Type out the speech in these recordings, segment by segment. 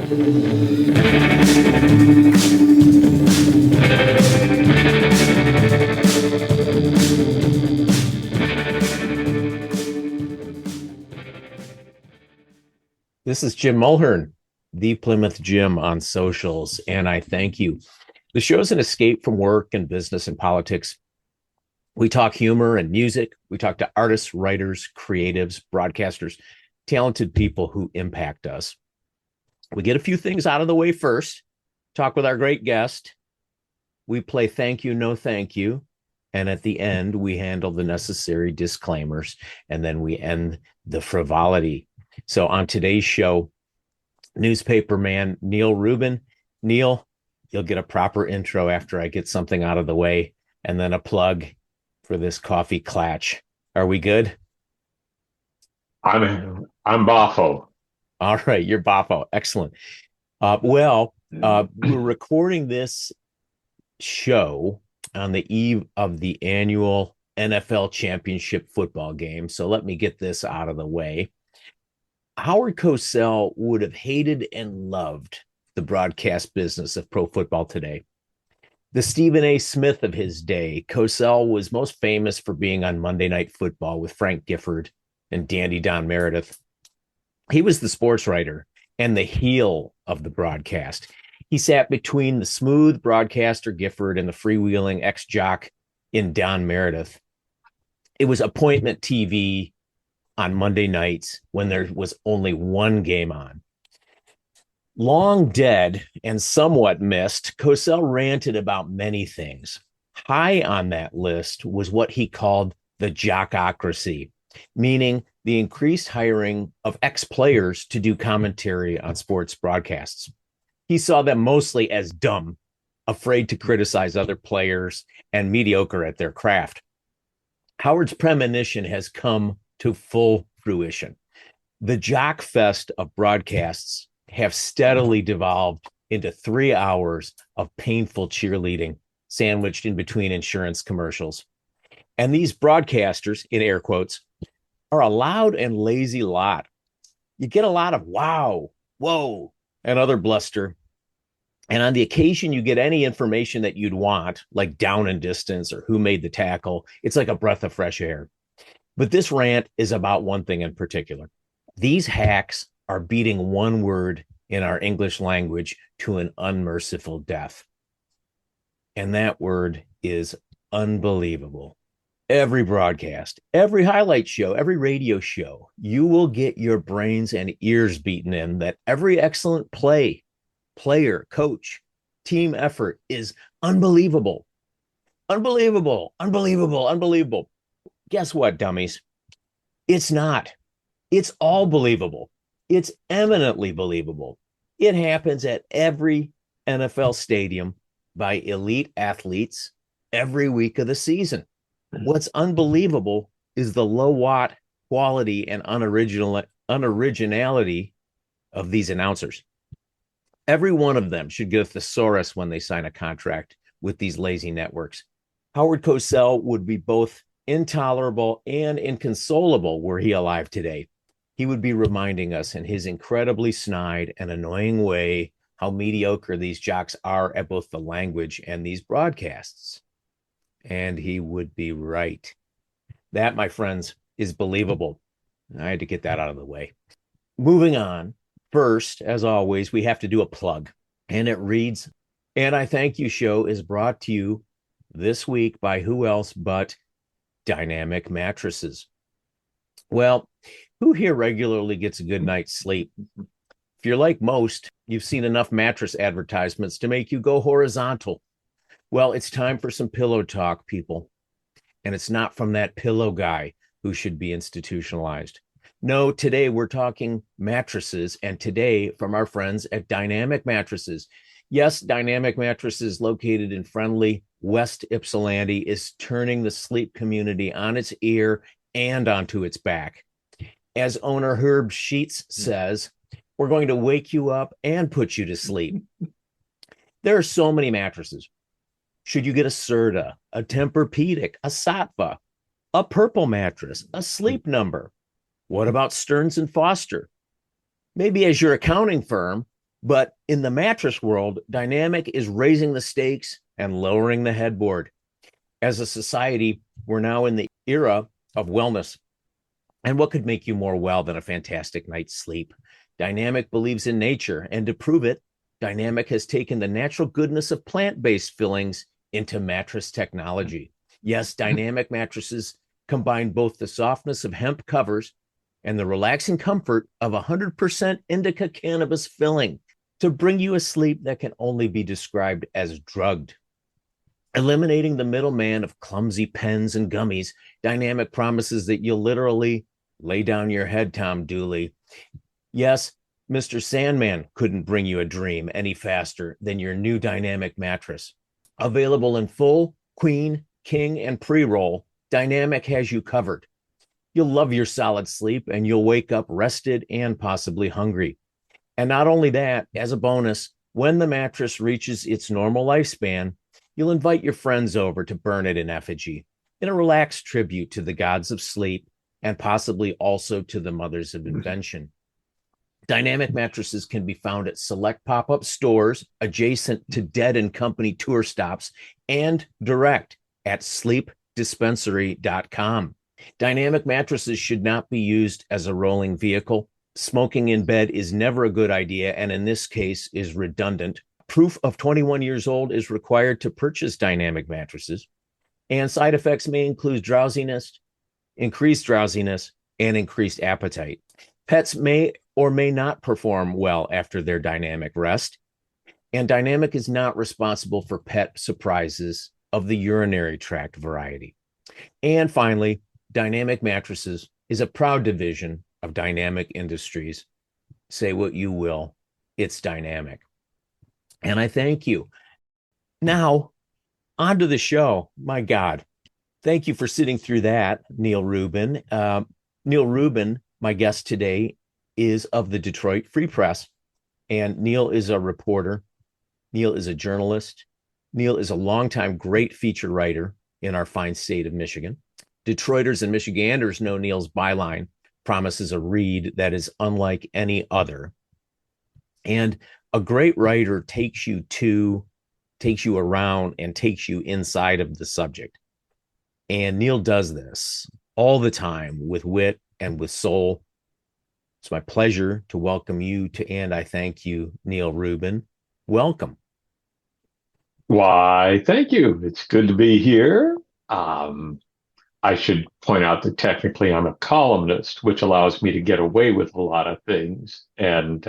This is Jim Mulhern, the Plymouth Jim on socials, and I thank you. The show's an escape from work and business and politics. We talk humor and music. We talk to artists, writers, creatives, broadcasters, talented people who impact us. We get a few things out of the way first, talk with our great guest. We play thank you, no thank you. And at the end, we handle the necessary disclaimers, and then we end the frivolity. So on today's show, newspaper man Neal Rubin. Neal, you'll get a proper intro after I get something out of the way, and then a plug for this coffee clatch. Are we good? I'm Boffo. All right, you're Boffo. Excellent. We're recording this show on the eve of the annual NFL championship football game. So let me get this out of the way. Howard Cosell would have hated and loved the broadcast business of pro football today. The Stephen A. Smith of his day, Cosell was most famous for being on Monday Night Football with Frank Gifford and Dandy Don Meredith. He was the sports writer and the heel of the broadcast. He sat between the smooth broadcaster Gifford and the freewheeling ex-jock in Don Meredith. It was appointment TV on Monday nights when there was only one game on. Long dead and somewhat missed, Cosell ranted about many things. High on that list was what he called the jockocracy, meaning the increased hiring of ex-players to do commentary on sports broadcasts. He saw them mostly as dumb, afraid to criticize other players, and mediocre at their craft. Howard's premonition has come to full fruition. The jock fest of broadcasts have steadily devolved into 3 hours of painful cheerleading sandwiched in between insurance commercials. And these broadcasters, in air quotes, are a loud and lazy lot. You get a lot of wow, whoa, and other bluster. And on the occasion you get any information that you'd want, like down and distance or who made the tackle, it's like a breath of fresh air. But this rant is about one thing in particular. These hacks are beating one word in our English language to an unmerciful death. And that word is unbelievable. Every broadcast, every highlight show, every radio show, you will get your brains and ears beaten in that every excellent player, coach, team effort is unbelievable. Unbelievable, unbelievable, unbelievable. Guess what, dummies? It's not. It's all believable. It's eminently believable. It happens at every NFL stadium by elite athletes every week of the season. What's unbelievable is the low watt quality and unoriginality of these announcers. Every one of them should get a thesaurus when they sign a contract with these lazy networks. Howard Cosell would be both intolerable and inconsolable were he alive today. He would be reminding us in his incredibly snide and annoying way how mediocre these jocks are at both the language and these broadcasts. And he would be right. That, my friends, is believable. I had to get that out of the way. Moving on. First, as always, we have to do a plug. And it reads, And I Thank You show is brought to you this week by who else but Dynamic Mattresses. Well, who here regularly gets a good night's sleep? If you're like most, you've seen enough mattress advertisements to make you go horizontal. Well, it's time for some pillow talk, people. And it's not from that pillow guy who should be institutionalized. No, today we're talking mattresses, and today from our friends at Dynamic Mattresses. Yes, Dynamic Mattresses, located in friendly West Ypsilanti, is turning the sleep community on its ear and onto its back. As owner Herb Sheets says, we're going to wake you up and put you to sleep. There are so many mattresses. Should you get a Serta, a Tempur-Pedic, a Sattva, a Purple mattress, a Sleep Number? What about Stearns and Foster? Maybe as your accounting firm, But in the mattress world, Dynamic is raising the stakes and lowering the headboard. As a society, we're now in the era of wellness. And what could make you more well than a fantastic night's sleep? Dynamic believes in nature, and to prove it, Dynamic has taken the natural goodness of plant-based fillings into mattress technology. Yes, Dynamic mattresses combine both the softness of hemp covers and the relaxing comfort of 100% indica cannabis filling to bring you a sleep that can only be described as drugged. Eliminating the middleman of clumsy pens and gummies, Dynamic promises that you'll literally lay down your head, Tom Dooley. Yes, Mr. Sandman couldn't bring you a dream any faster than your new Dynamic mattress. Available in full, queen, king, and pre-roll, Dynamic has you covered. You'll love your solid sleep and you'll wake up rested and possibly hungry. And not only that, as a bonus, when the mattress reaches its normal lifespan, you'll invite your friends over to burn it in effigy, in a relaxed tribute to the gods of sleep and possibly also to the mothers of invention. Dynamic mattresses can be found at select pop-up stores adjacent to Dead and Company tour stops and direct at sleepdispensary.com. Dynamic mattresses should not be used as a rolling vehicle. Smoking in bed is never a good idea, and in this case is redundant. Proof of 21 years old is required to purchase Dynamic mattresses, and side effects may include drowsiness, increased drowsiness, and increased appetite. Pets may or may not perform well after their Dynamic rest, and Dynamic is not responsible for pet surprises of the urinary tract variety. And finally, Dynamic Mattresses is a proud division of Dynamic Industries. Say what you will, it's Dynamic. And I thank you. Now, on to the show. My God. Thank you for sitting through that, Neal Rubin. Neal Rubin, my guest today, is of the Detroit Free Press. And Neal is a reporter. Neal is a journalist. Neal is a longtime great feature writer in our fine state of Michigan. Detroiters and Michiganders know Neal's byline promises a read that is unlike any other. And a great writer takes you around and takes you inside of the subject. And Neal does this all the time with wit and with soul. It's my pleasure to welcome you to And I Thank You, Neal Rubin. Welcome. Why, thank you. It's good to be here. I should point out that technically I'm a columnist, which allows me to get away with a lot of things and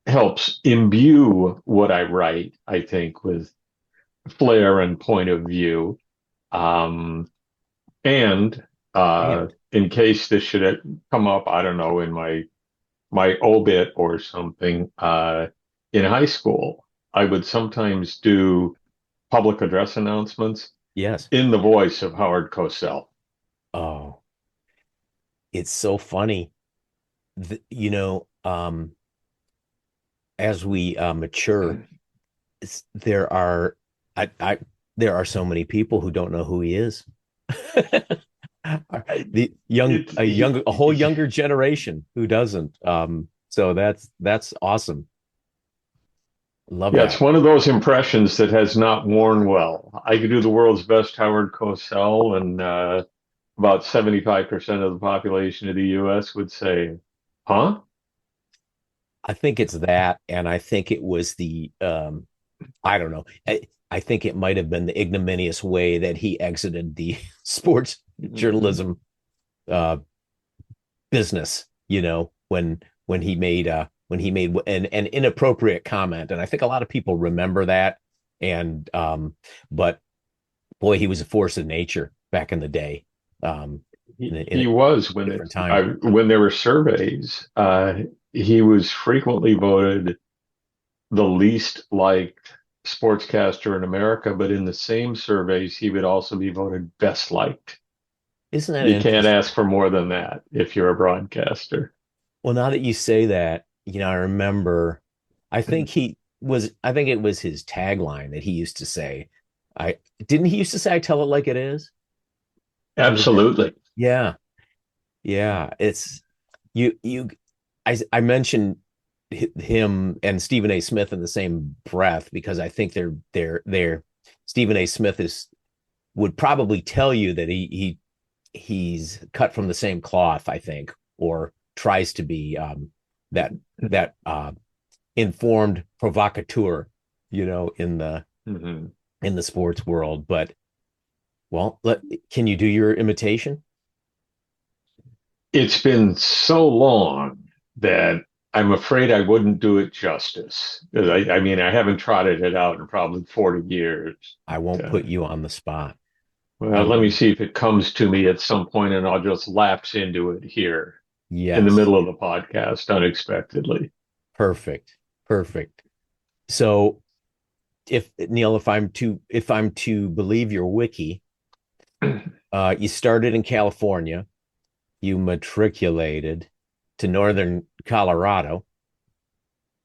helps imbue what I write, I think, with flair and point of view. Um, and And in case this should come up, I don't know, in my obit or something, in high school, I would sometimes do public address announcements yes. in the voice of Howard Cosell. Oh, it's so funny. You know, as we mature, there are I there are so many people who don't know who he is. The a whole younger generation who doesn't. So that's awesome. Love Yeah, it's that. one of those impressions that has not worn well. I could do the world's best Howard Cosell, and about 75% of the population of the US would say, huh? I think it's that, and I think it was the I don't know. I think it might have been the ignominious way that he exited the sports journalism uh, business. You know, when he made an inappropriate comment, and I think a lot of people remember that. And but boy, he was a force of nature back in the day. In He a was different time. when there were surveys, he was frequently voted the least liked sportscaster in America, but in the same surveys, he would also be voted best liked. Isn't that You can't interesting? ask for more than that if you're a broadcaster. Well, now that you say that, I remember, I think it was his tagline that he used to say. I didn't he used to say, I tell it like it is. Was it? Absolutely. Yeah. Yeah. It's you, I mentioned him and Stephen A. Smith in the same breath, because I think they're Stephen A. Smith is would probably tell you that he's cut from the same cloth, I think, or tries to be that that informed provocateur, Mhm. in the sports world. But well, can you do your imitation? It's been so long that I'm afraid I wouldn't do it justice. 'Cause I mean, I haven't trotted it out in probably 40 years. I won't put you on the spot. Well, let me Um, see if it comes to me at some point, and I'll just lapse into it here in the yes, middle of the podcast unexpectedly. perfect, perfect. So, if Neal, if I'm to believe your wiki, you started in California, you matriculated to Northern Colorado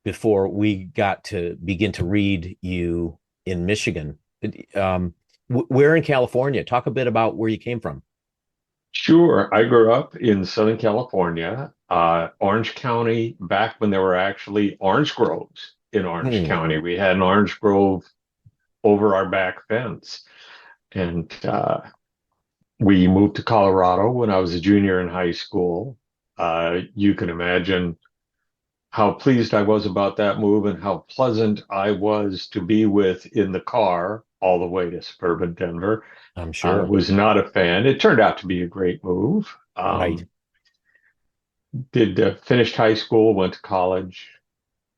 before we got to begin to read you in Michigan. Um, where in California? Talk a bit about where you came from. Sure, I grew up in Southern California, Orange County, back when there were actually orange groves in Orange Hmm, County. We had an orange grove over our back fence. And we moved to Colorado when I was a junior in high school. You can imagine how pleased I was about that move and how pleasant I was to be with in the car all the way to suburban Denver. I'm I sure. was not a fan. It turned out to be a great move. Right. Did finished high school, went to college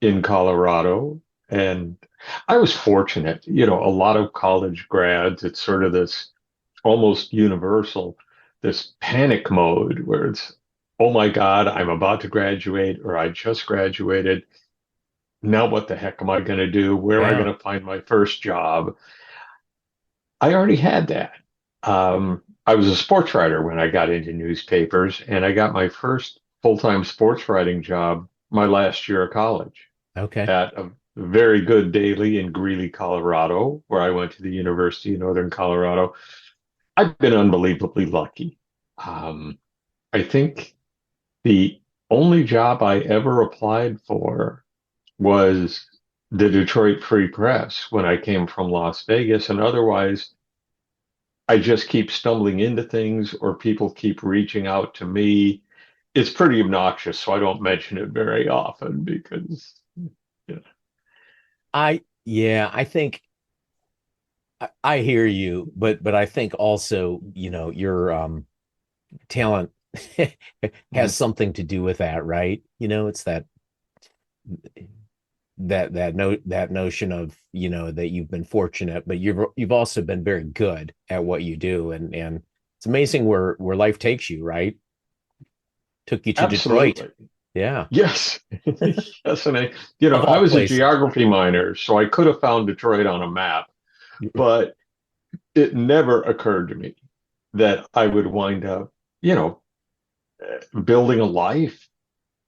in Colorado, and I was fortunate. A lot of college grads, it's sort of this almost universal, this panic mode where it's, oh my God, I'm about to graduate or I just graduated. Now what the heck am I going to do? Where am I Yeah, going to find my first job? I already had that. I was a sports writer when I got into newspapers, and I got my first full-time sports writing job my last year of college okay. at a very good daily in Greeley, Colorado, where I went to the University of Northern Colorado. I've been unbelievably lucky. Um, I think the only job I ever applied for was the Detroit Free Press when I came from Las Vegas, and otherwise, I just keep stumbling into things or people keep reaching out to me. It's pretty obnoxious, so I don't mention it very often because, you know, Yeah, I think I hear you, but I think also, your talent has something to do with that, right? It's that notion of, that you've been fortunate, but you've also been very good at what you do, and it's amazing where life takes you, right? Took you to Detroit. absolutely. Yeah, Yes. Yes. And of I all was a places. geography minor, so I could have found Detroit on a map, but it never occurred to me that I would wind up, you know, building a life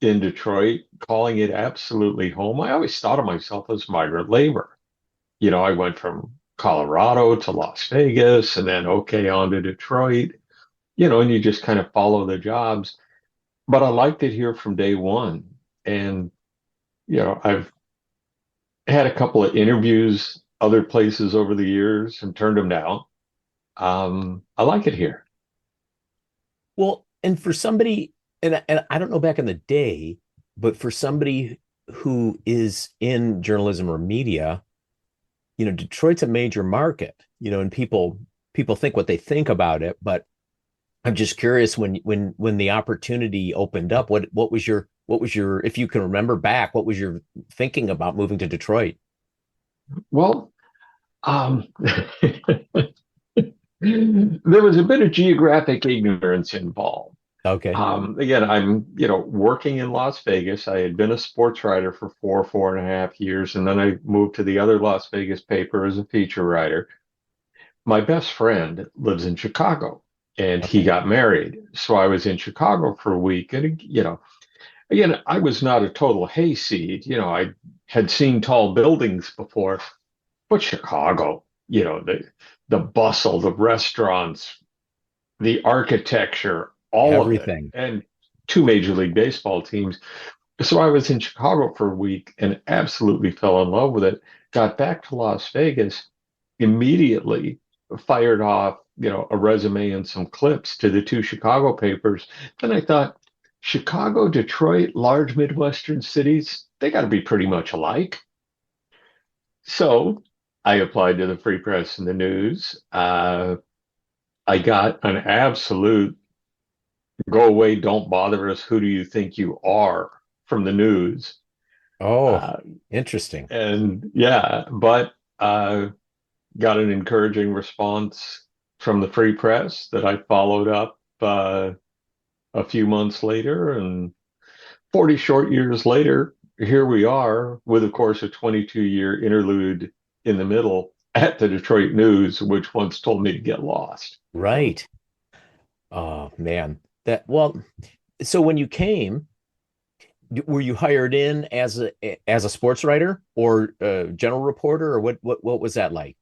in Detroit, calling it absolutely home. I always thought of myself as migrant labor. I went from Colorado to Las Vegas and then okay on to Detroit, and you just kind of follow the jobs. But I liked it here from day one. And, I've had a couple of interviews other places over the years and turned them down. I like it here. Well, and for somebody, and I don't know back in the day, but for somebody who is in journalism or media, Detroit's a major market, and people think what they think about it, but I'm just curious, when the opportunity opened up, what was your if you can remember back, what was your thinking about moving to Detroit? Well, there was a bit of geographic ignorance involved. Okay. Again, I'm, working in Las Vegas. I had been a sports writer for 4.5 years, and then I moved to the other Las Vegas paper as a feature writer. My best friend lives in Chicago, and he Okay. got married. So I was in Chicago for a week, and, again, I was not a total hayseed. I had seen tall buildings before, but Chicago, the bustle, the restaurants, the architecture, all of it, Everything. and two Major League Baseball teams. So I was in Chicago for a week and absolutely fell in love with it. Got back to Las Vegas, immediately fired off, a resume and some clips to the two Chicago papers. Then I thought, Chicago, Detroit, large Midwestern cities, they got to be pretty much alike. So I applied to the Free Press and the News. I got an absolute go away, don't bother us, who do you think you are from the news. Oh, Uh, interesting. and yeah, but got an encouraging response from the Free Press that I followed up a few months later. And 40 short years later, here we are with, of course, a 22-year interlude in the middle at the Detroit News, which once told me to get lost. Right. Oh man. So when you came, were you hired in as a sports writer or a general reporter, or what was that like?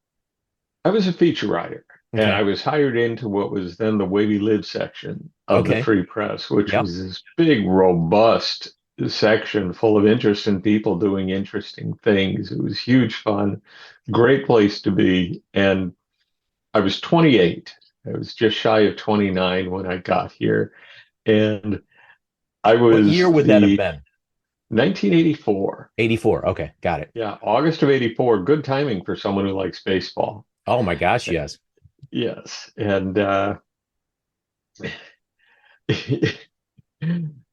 I was a feature writer, and Okay. I was hired into what was then the Way We Live section of the Okay. Free Press, which Yep. was this big, robust section full of interesting people doing interesting things. It was huge fun, great place to be. And I was 28. I was just shy of 29 when I got here. And I What year was would that have the been? 1984. 84. Okay, got it. Yeah, August of 84. Good timing for someone who likes baseball. Oh my gosh, yes. Yes. And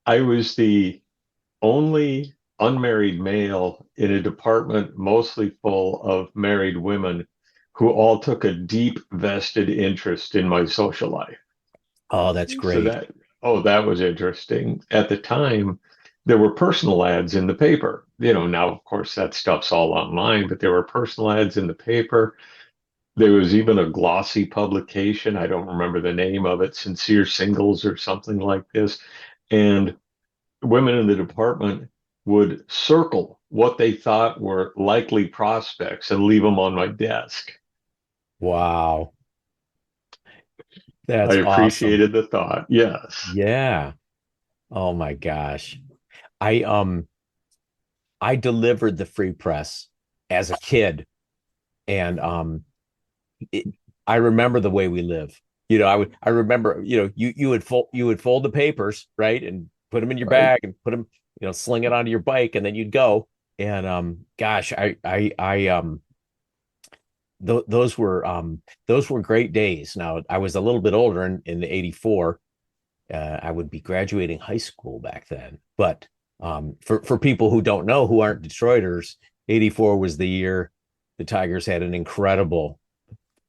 I was the only unmarried male in a department mostly full of married women who all took a deep vested interest in my social life. Oh, that's So great. that was interesting. At the time, there were personal ads in the paper. Now, of course, that stuff's all online, but there were personal ads in the paper. There was even a glossy publication. I don't remember the name of it, Sincere Singles or something like this. And women in the department would circle what they thought were likely prospects and leave them on my desk. Wow. I That's awesome. appreciated the thought. Yes. Yeah. Oh my gosh. I um I delivered the Free Press as a kid, and it, I remember the way we live. I remember, you would fold the papers, right, and put them in your Right. bag and put them, sling it onto your bike, and then you'd go. And gosh, those were great days. Now I was a little bit older in the 84. I would be graduating high school back then. But for people who don't know, who aren't Detroiters, 84 was the year the Tigers had an incredible,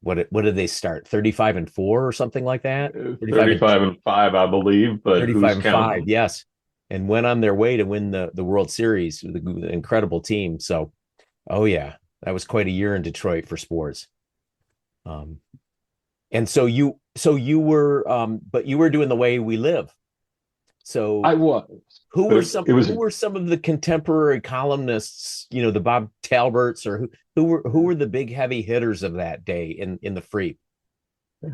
what did they start? 35-4 or something like that? 35 and 35 and 5, I believe, but 35 who's and 5, counting? yes. And went on their way to win the World Series with the incredible team. So, oh yeah, that was quite a year in Detroit for sports. Um, and but you were doing the way we live. So I was, who but were it, some it was who were some of the contemporary columnists, the Bob Talberts, or who were the big heavy hitters of that day in the Freep?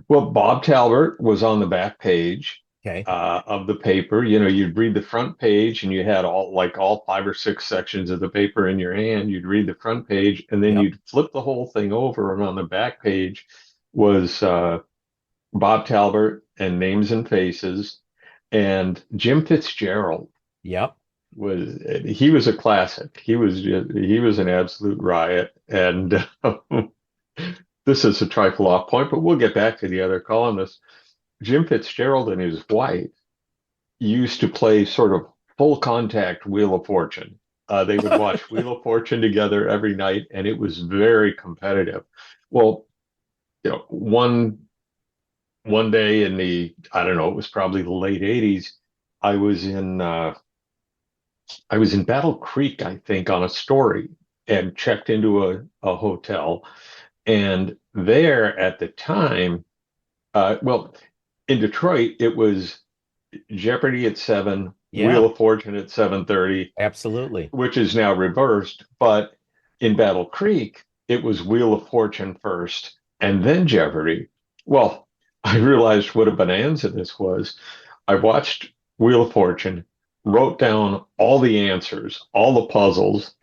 well, Bob Talbert was on the back page Okay. of the paper. You'd read the front page and you had all 5 or 6 sections of the paper in your hand. You'd read the front page and then Yep. you'd flip the whole thing over. And on the back page was Bob Talbert and Names and Faces. And Jim Fitzgerald Yep. he was a classic. He was an absolute riot. And this is a trifle off point, but we'll get back to the other columnists. Jim Fitzgerald and his wife used to play sort of full contact Wheel of Fortune. They would watch Wheel of Fortune together every night, and it was very competitive. Well, one day in the I don't know, it was probably the late '80s. I was in uh, I was in Battle Creek, I think, on a story and checked into a hotel. And there at the time, well, in Detroit, it was Jeopardy at 7, Wheel Yeah, of Fortune at 7:30, absolutely. which is now reversed. But in Battle Creek, it was Wheel of Fortune first and then Jeopardy. Well, I realized what a bonanza this was. I watched Wheel of Fortune. wrote down all the answers, all the puzzles,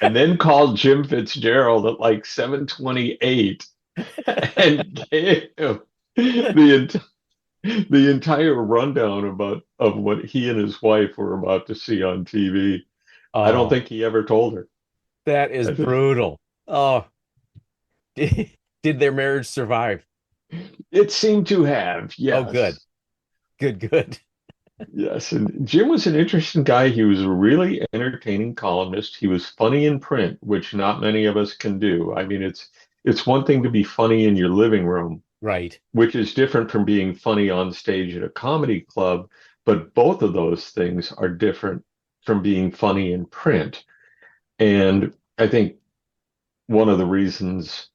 and then called Jim Fitzgerald at like 7:28 and gave him the entire rundown of what he and his wife were about to see on TV. I don't Oh, think he ever told her. that is I think brutal. Oh, did their marriage survive? it seemed to have, Oh, good, yes. good, good. Yes, and Jim was an interesting guy. He was a really entertaining columnist. He was funny in print, which not many of us can do. I mean, it's one thing to be funny in your living room, Right. which is different from being funny on stage at a comedy club, but both of those things are different from being funny in print. And I think one of the reasons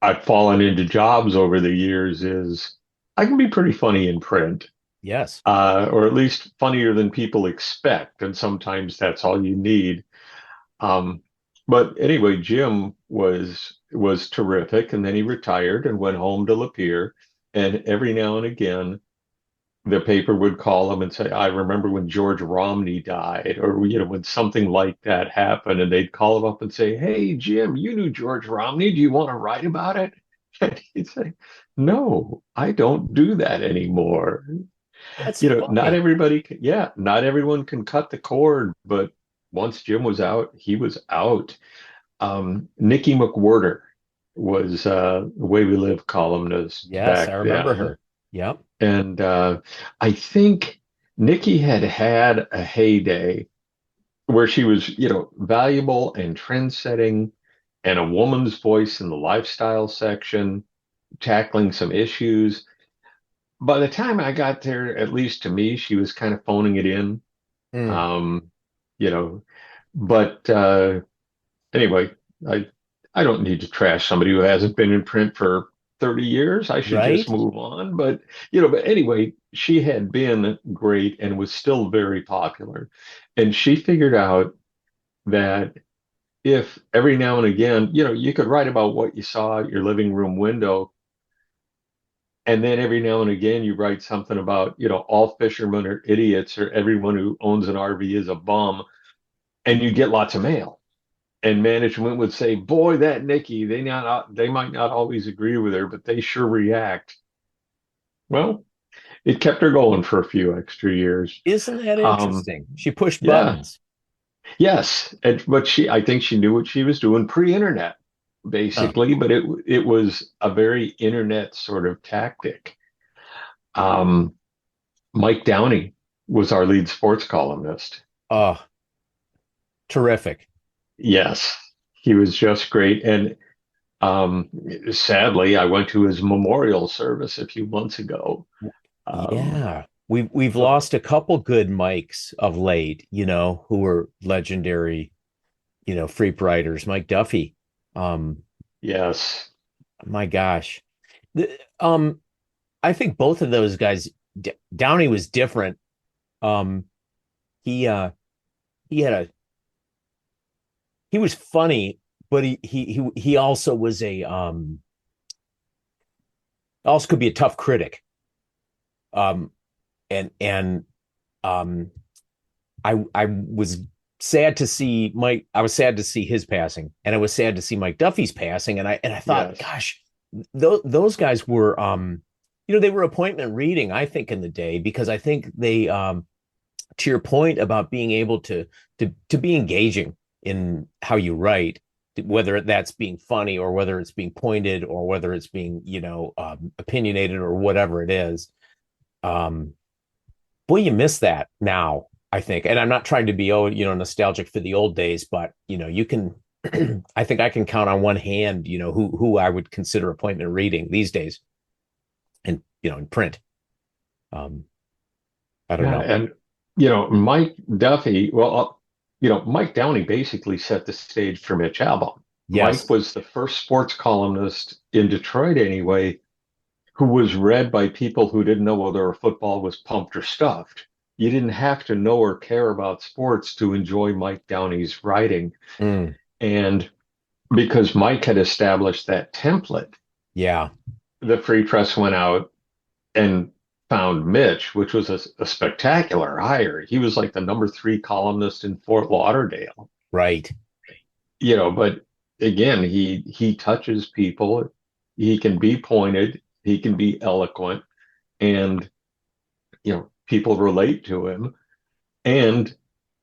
I've fallen into jobs over the years is I can be pretty funny in print. Yes. Or at least funnier than people expect. And sometimes that's all you need. Um, but anyway, Jim was terrific, and then he retired and went home to Lapeer. And every now and again, the paper would call him and say, "I remember when George Romney died," or when something like that happened, and they'd call him up and say, "Hey, Jim, you knew George Romney. Do you want to write about it?" And he'd say, "No, I don't do that anymore." That's Not funny. everybody can, yeah, not everyone can cut the cord, but once Jim was out, he was out. Nikki McWhorter was The Way We Live columnist Yes, I back remember then. her. Yep. And I think Nikki had had a heyday where she was, valuable and trend-setting and a woman's voice in the lifestyle section, tackling some issues. By the time I got there, at least to me, she was kind of phoning it in. Mm, Um, you know, but anyway, I I don't need to trash somebody who hasn't been in print for 30 years. I should just right? move on. But anyway, she had been great and was still very popular. And she figured out that if every now and again, you could write about what you saw at your living room window, and then every now and again you write something about, all fishermen are idiots or everyone who owns an RV is a bum, and you get lots of mail. And management would say, "Boy, that Nikki, they might not always agree with her, but they sure react." Well, it kept her going for a few extra years. Isn't that Um, interesting? She pushed yeah, buttons. yes, but I think she knew what she was doing pre-internet, Huh. basically. But it was a very internet sort of tactic. Um, Mike Downey was our lead sports columnist. Oh, terrific. Yes, he was just great. And Um, sadly, I went to his memorial service a few months ago. Um, Yeah. We've uh, lost a couple good mics of late, who were legendary, Freep writers. Mike Duffy. Um, yes, my gosh. The, I think both of those guys, Downey was different. Um, he he had a he was funny, but he also was a also could be a tough critic. Um, and um, I was sad to see Mike. I was sad to see his passing, and I was sad to see Mike Duffy's passing. And I thought, yes, gosh, those guys were they were appointment reading. I think in the day because I think they to your point about being able to be engaging in how you write, whether that's being funny or whether it's being pointed or whether it's being opinionated or whatever it is. Um, boy, you miss that now, I think. And I'm not trying to be nostalgic for the old days, but you can I think I can count on one hand, who I would consider appointment reading these days and in print. Um, I don't yeah, know. and Mike Duffy. Well, Mike Downey basically set the stage for Mitch Albom. Mike Yes. was the first sports columnist in Detroit, anyway, who was read by people who didn't know whether a football was pumped or stuffed. You didn't have to know or care about sports to enjoy Mike Downey's writing. Mm, And because Mike had established that template, yeah. the Free Press went out and found Mitch, which was a spectacular hire. He was like the number three columnist in Fort Lauderdale, Right. but again, he touches people. He can be pointed, he can be eloquent, and people relate to him, and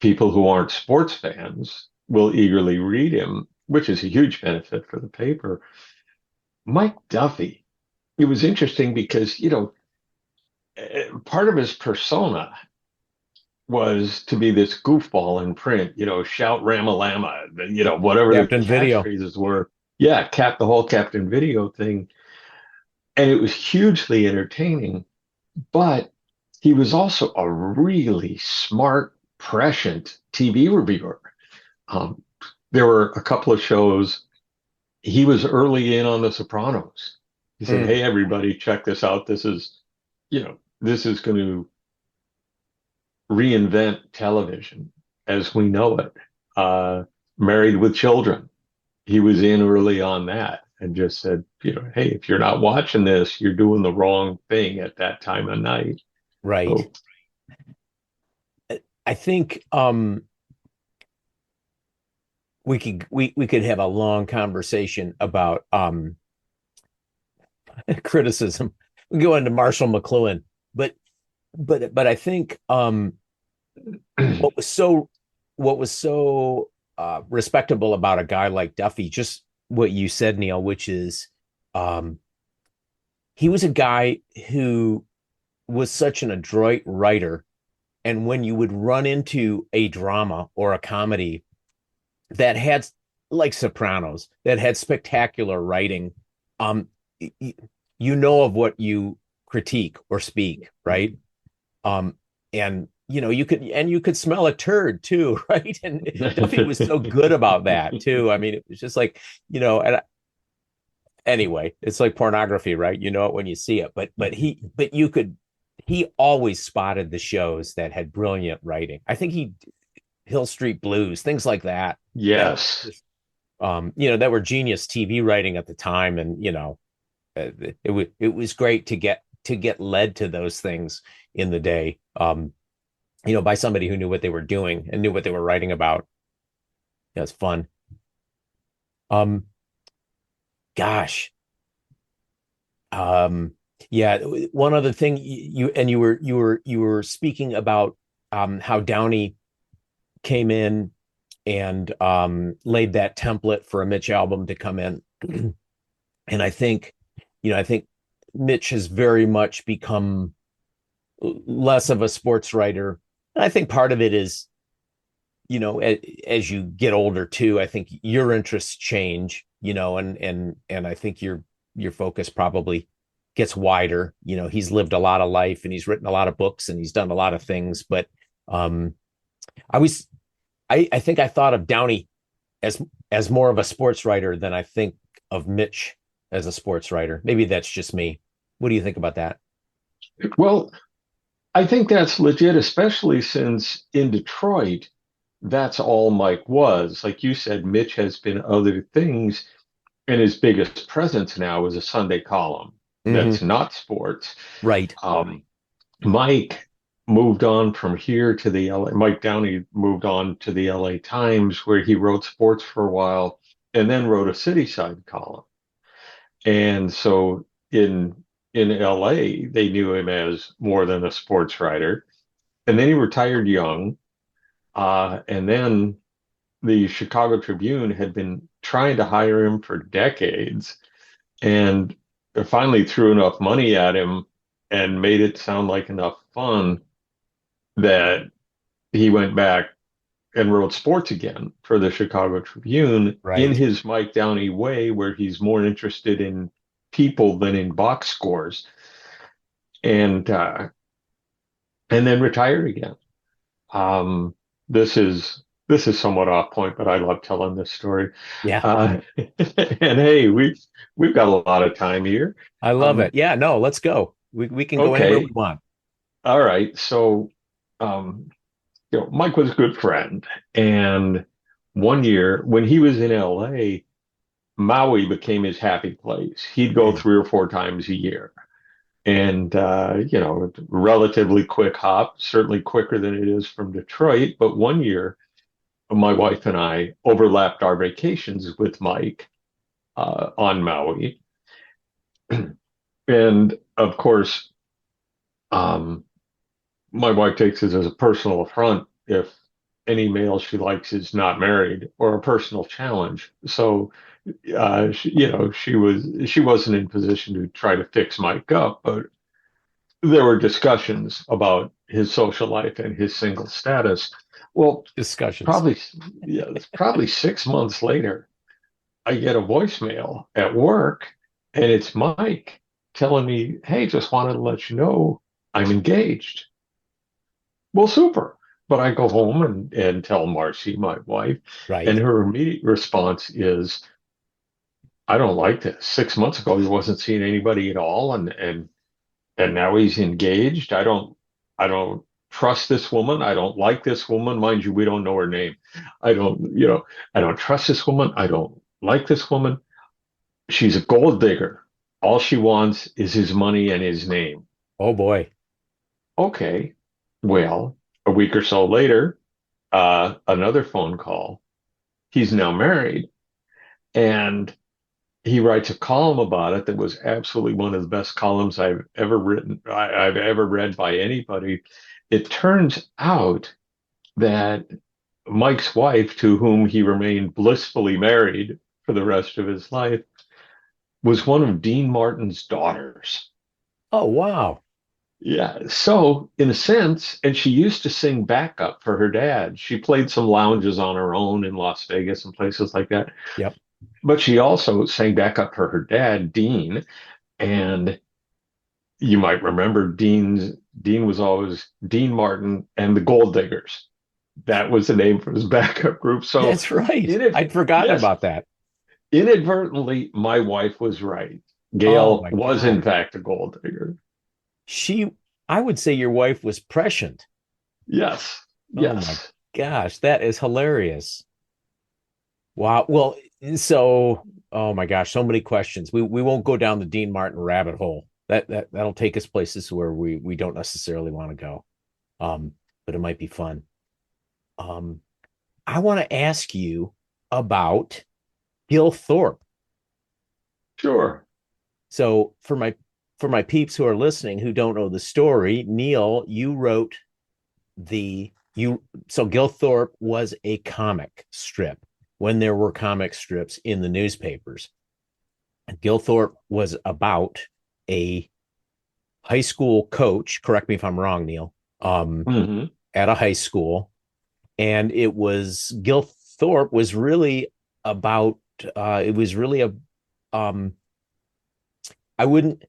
people who aren't sports fans will eagerly read him, which is a huge benefit for the paper. Mike Duffy, it was interesting because, part of his persona was to be this goofball in print, shout Ramalama, whatever the Captain Video. catchphrases were. Yeah, the whole Captain Video thing. And it was hugely entertaining, but he was also a really smart, prescient TV reviewer. Um, there were a couple of shows. He was early in on The Sopranos. He said, Mm, "Hey, everybody, check this out. This is going to reinvent television as we know it." Uh, Married with Children. He was in early on that and just said, "Hey, if you're not watching this, you're doing the wrong thing at that time of night." right. So, I think we could have a long conversation about criticism. We go into Marshall McLuhan, but I think what was so respectable about a guy like Duffy, just what you said, Neal, which is um, he was a guy who was such an adroit writer, and when you would run into a drama or a comedy that had, like Sopranos, that had spectacular writing, um, you know of what you critique or speak, right? Um, and you could smell a turd too, right? And Duffy was so good about that too. I mean, it was just like, and anyway, it's like pornography, right? You know it when you see it. He always spotted the shows that had brilliant writing. I think Hill Street Blues, things like that, that were yes. just, that were genius TV writing at the time. And, it was great to get led to those things in the day, by somebody who knew what they were doing and knew what they were writing about. It was fun. Um, Gosh. Um, yeah, one other thing, you were speaking about how Downey came in and laid that template for a Mitch album to come in. And I think Mitch has very much become less of a sports writer. And I think part of it is, as you get older too, I think your interests change, and I think your focus probably gets wider. He's lived a lot of life and he's written a lot of books and he's done a lot of things. But um, I was, I think I thought of Downey as more of a sports writer than I think of Mitch as a sports writer. Maybe that's just me. What do you think about that? Well, I think that's legit, especially since in Detroit, that's all Mike was. Like you said, Mitch has been other things, and his biggest presence now is a Sunday column Mm-hmm. that's not sports. Right. Um, Mike moved on from here to the LA. Mike Downey moved on to the LA Times, where he wrote sports for a while, and then wrote a Cityside column. And so in LA, they knew him as more than a sports writer. And then he retired young. And then the Chicago Tribune had been trying to hire him for decades and finally threw enough money at him and made it sound like enough fun that he went back and wrote sports again for the Chicago Tribune in Right. his Mike Downey way, where he's more interested in people than in box scores, and then retired again. Um, this is somewhat off point, but I love telling this story. Yeah. And hey, we've got a lot of time here. I love Um, it. Yeah, no, let's go. We can go anywhere we okay, want. all right. So, um, Mike was a good friend, and one year when he was in LA, Maui became his happy place. He'd go Mm. 3 or 4 times a year, and relatively quick hop, certainly quicker than it is from Detroit. But one year, my wife and I overlapped our vacations with Mike on Maui, and of course, um, my wife takes it as a personal affront if any male she likes is not married, or a personal challenge. So, she wasn't in position to try to fix Mike up, but there were discussions about his social life and his single status. Well, Discussions. probably, yeah, it's probably 6 months later, I get a voicemail at work, and it's Mike telling me, "Hey, just wanted to let you know I'm engaged." Well, super. But I go home and tell Marcy, my wife, and Right. her immediate response is, "I don't like this. 6 months ago, he wasn't seeing anybody at all, and now he's engaged. I don't trust this woman. I don't like this woman. Mind you, we don't know her name. I don't, you know, I don't trust this woman. I don't like this woman. She's a gold digger. All she wants is his money and his name." Oh boy. Okay. Well, a week or so later, another phone call. He's now married, and he writes a column about it that was absolutely one of the best columns I've ever read by anybody. It turns out that Mike's wife, to whom he remained blissfully married for the rest of his life, was one of Dean Martin's daughters. Oh wow. Yeah. So, in a sense, and she used to sing backup for her dad. She played some lounges on her own in Las Vegas and places like that. Yep. But she also sang backup for her dad, Dean. And you might remember Dean was always Dean Martin and the Gold Diggers. That was the name for his backup group. So, That's right. in it, I'd forgotten yes, about that. inadvertently, my wife was right. Oh Gail my was, God. in fact, a gold digger. She, I would say your wife was prescient. Yes, Oh my yes. gosh, that is hilarious. Wow. Well, so oh my gosh, so many questions. We won't go down the Dean Martin rabbit hole. That'll take us places where we don't necessarily want to go. But it might be fun. Um, I want to ask you about Gil Thorpe. Sure. So for my peeps who are listening who don't know the story, Neal, you wrote the you so Gil Thorpe was a comic strip when there were comic strips in the newspapers. And Gil Thorpe was about a high school coach, correct me if I'm wrong, Neal, Hmm. at a high school. And it was Gil Thorpe was really about it was really a um I wouldn't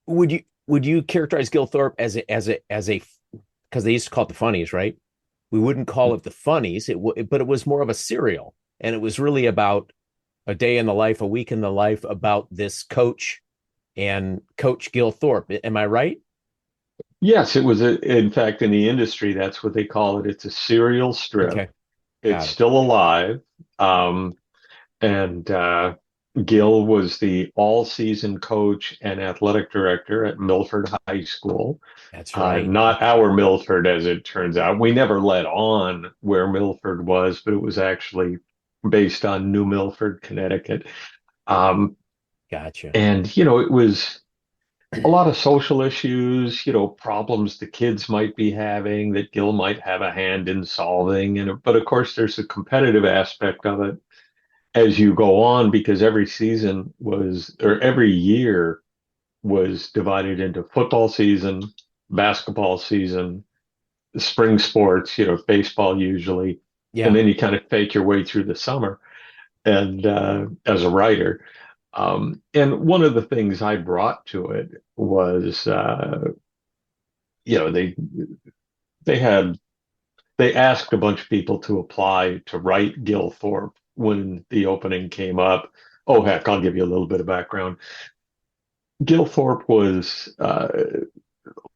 would you characterize Gil Thorpe as a because they used to call it the funnies, right? We wouldn't call it the funnies, but it was more of a serial, and it was really about a day in the life, a week in the life about this coach and Coach Gil Thorpe. Am I right? Yes, in fact, in the industry, that's what they call it. It's a serial strip. Okay, It's got it. still alive. And Gil was the all-season coach and athletic director at Milford High School. That's right. Not our Milford, as it turns out. We never let on where Milford was, but it was actually based on New Milford, Connecticut. Um, Gotcha. and, it was a lot of social issues, problems the kids might be having that Gil might have a hand in solving. But of course, there's a competitive aspect of it as you go on, because every year was divided into football season, basketball season, spring sports, baseball usually, and Yeah, then you kind of fake your way through the summer. And as a writer, and one of the things I brought to it was, you know, they had they asked a bunch of people to apply to write Gil Thorpe when the opening came up. Oh heck, I'll give you a little bit of background. Gil Thorpe was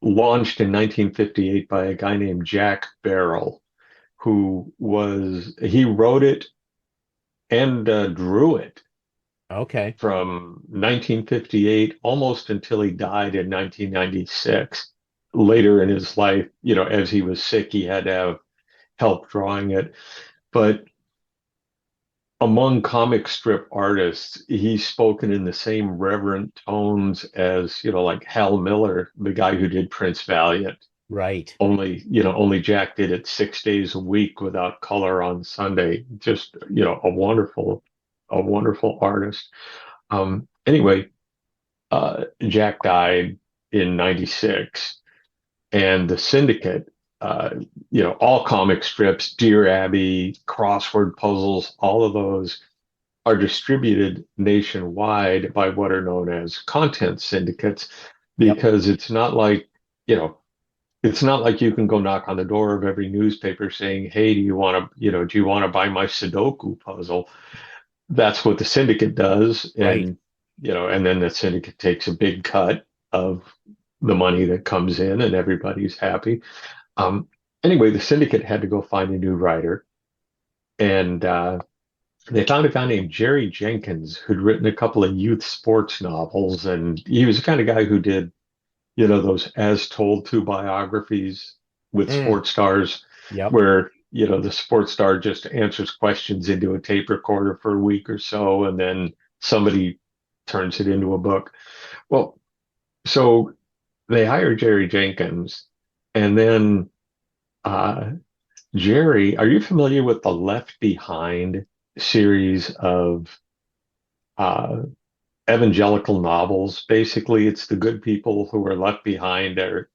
launched in 1958 by a guy named Jack Barrell, he wrote it and drew it. Okay. from 1958 almost until he died in 1996. Later in his life, as he was sick, he had to have help drawing it. But among comic strip artists, he's spoken in the same reverent tones as, like Hal Miller, the guy who did Prince Valiant. Right. Only Jack did it 6 days a week without color on Sunday. Just, a wonderful artist. Anyway, Jack died in 96, and the Syndicate, all comic strips, Dear Abby, crossword puzzles, all of those are distributed nationwide by what are known as content syndicates, Yep. because you know, it's not like you can go knock on the door of every newspaper saying, "Hey, do you want to buy my Sudoku puzzle?" That's what the syndicate does, Right. and then the syndicate takes a big cut of the money that comes in, and everybody's happy. Um, anyway, the syndicate had to go find a new writer, and they found a guy named Jerry Jenkins who'd written a couple of youth sports novels, and he was the kind of guy who did, those as told to biographies with Mm. sports stars, Yep. where, the sports star just answers questions into a tape recorder for a week or so, and then somebody turns it into a book. Well, so they hired Jerry Jenkins, and then uh, Jerry, are you familiar with the Left Behind series of uh, evangelical novels? Basically, it's the good people who are left behind or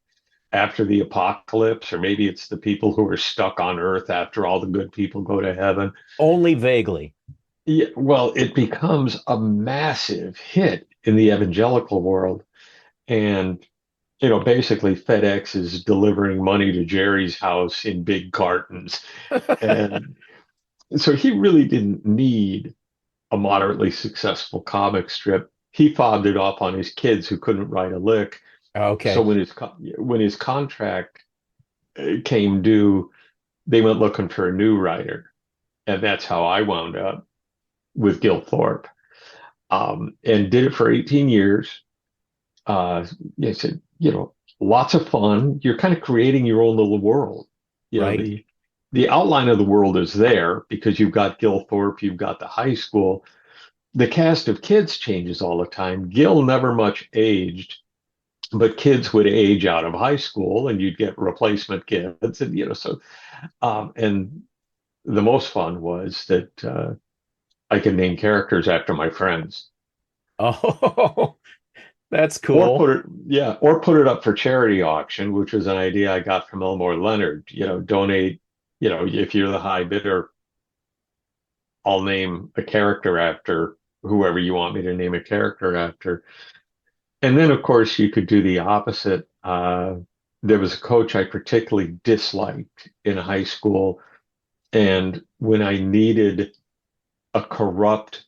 after the apocalypse, or maybe it's the people who are stuck on Earth after all the good people go to heaven. Only vaguely. Yeah, well, it becomes a massive hit in the evangelical world. And, basically FedEx is delivering money to Jerry's house in big cartons. And so he really didn't need a moderately successful comic strip. He fobbed it off on his kids who couldn't write a lick. So Okay. when his contract came due, they went looking for a new writer, and that's how I wound up with Gil Thorpe, and did it for 18 years. I said, lots of fun. You're kind of creating your own little world. You know, Right. the outline of the world is there because you've got Gil Thorpe, you've got the high school. The cast of kids changes all the time. Gil never much aged, but kids would age out of high school, and you'd get replacement kids, and and the most fun was that I could name characters after my friends, Oh, that's or cool. put it up for charity auction, which was an idea I got from Elmore Leonard. Donate. If you're the high bidder, I'll name a character after whoever you want me to name a character after. And then, of course, you could do the opposite. There was a coach I particularly disliked in high school, and when I needed a corrupt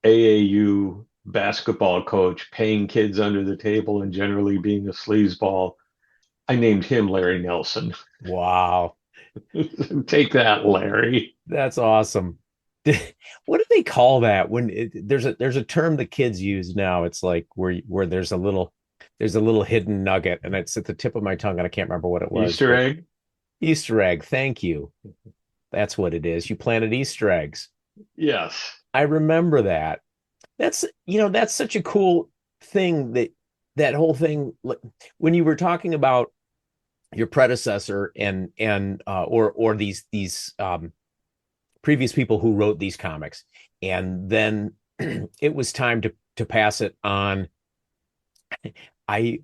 AAU basketball coach paying kids under the table and generally being a sleazeball, I named him Larry Nelson. Wow. Take that, Larry. That's awesome. What do they call that when there's a term the kids use now? It's like where there's a little hidden nugget, and it's at the tip of my tongue, and I can't remember what it was. Easter But egg? Easter egg. Thank you. That's what it is. You planted Easter eggs. Yes. I remember that. That's such a cool thing that whole thing. Like, when you were talking about your predecessor or these previous people who wrote these comics, and then it was time to pass it on. I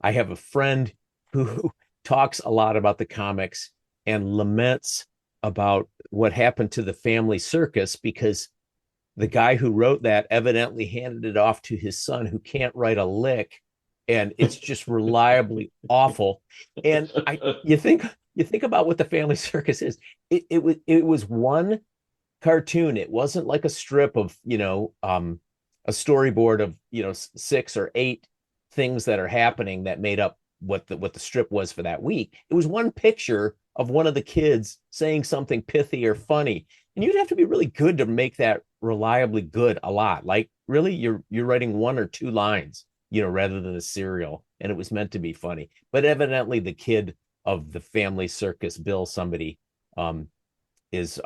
have a friend who talks a lot about the comics and laments about what happened to the family circus, because the guy who wrote that evidently handed it off to his son, who can't write a lick, and it's just reliably awful. And I you think about what the family circus is. It was one cartoon. It wasn't like a strip of, a storyboard of, six or eight things that are happening that made up what the strip was for that week. It was one picture of one of the kids saying something pithy or funny, and you'd have to be really good to make that reliably good a lot. Like really, you're writing one or two lines, rather than a serial, and it was meant to be funny. But evidently, the kid of the family circus, Bill, somebody, um, is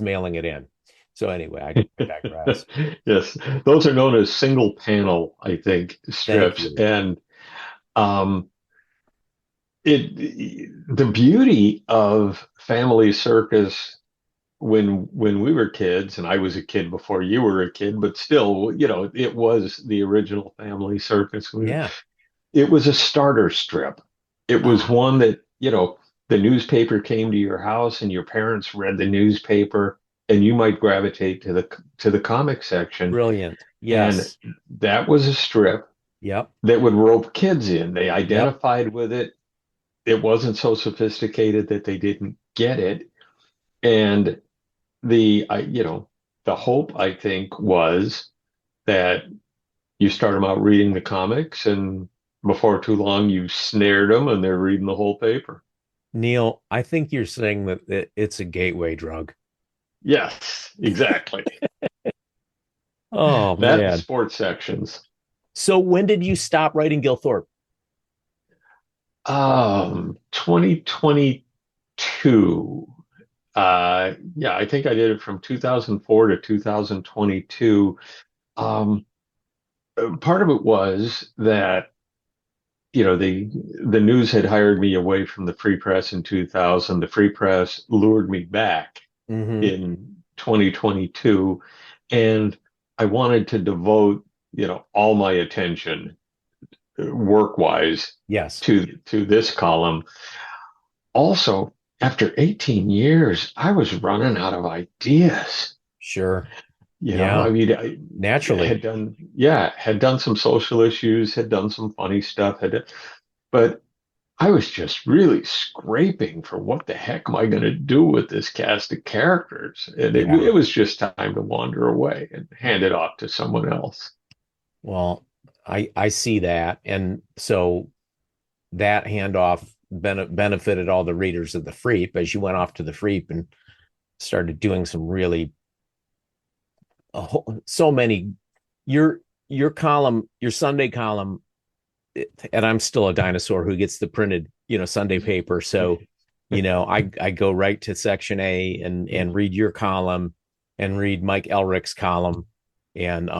mailing it in. So anyway, I digress. Yes, those are known as single panel, I think, Thank strips. you. And um, the beauty of Family Circus when we were kids, and I was a kid before you were a kid, but still, it was the original Family Circus. Yeah. It was a starter strip. It was Ah, one that, the newspaper came to your house and your parents read the newspaper and you might gravitate to the comic section. brilliant. And Yes. that was a strip Yep. that would rope kids in. They Yep. identified with it. It wasn't so sophisticated that they didn't get it. And the hope, I think, was that you start them out reading the comics, and before too long, you snared them, and they're reading the whole paper. Neal, I think you're saying that it's a gateway drug. Yes, exactly. Oh That and man. sports sections. So when did you stop writing Gil Thorpe? 2022. Yeah, I think I did it from 2004 to 2022. Um, Part of it was that the news had hired me away from the Free Press in 2000. The Free Press lured me back Mm-hmm. in 2022, and I wanted to devote, all my attention work-wise Yes. to this column. Also, after 18 years, I was running out of ideas. Sure. I Yeah. mean, I Naturally. had done some social issues, had done some funny stuff, but I was just really scraping for what the heck am I going to do with this cast of characters? And Yeah. it was just time to wander away and hand it off to someone else. Well, I see that. And so that handoff benefited all the readers of the Freep as you went off to the Freep and started doing some really so many your column, your Sunday column, and I'm still a dinosaur who gets the printed, Sunday paper. So, I go right to section A and read your column and read Mike Elrick's column. And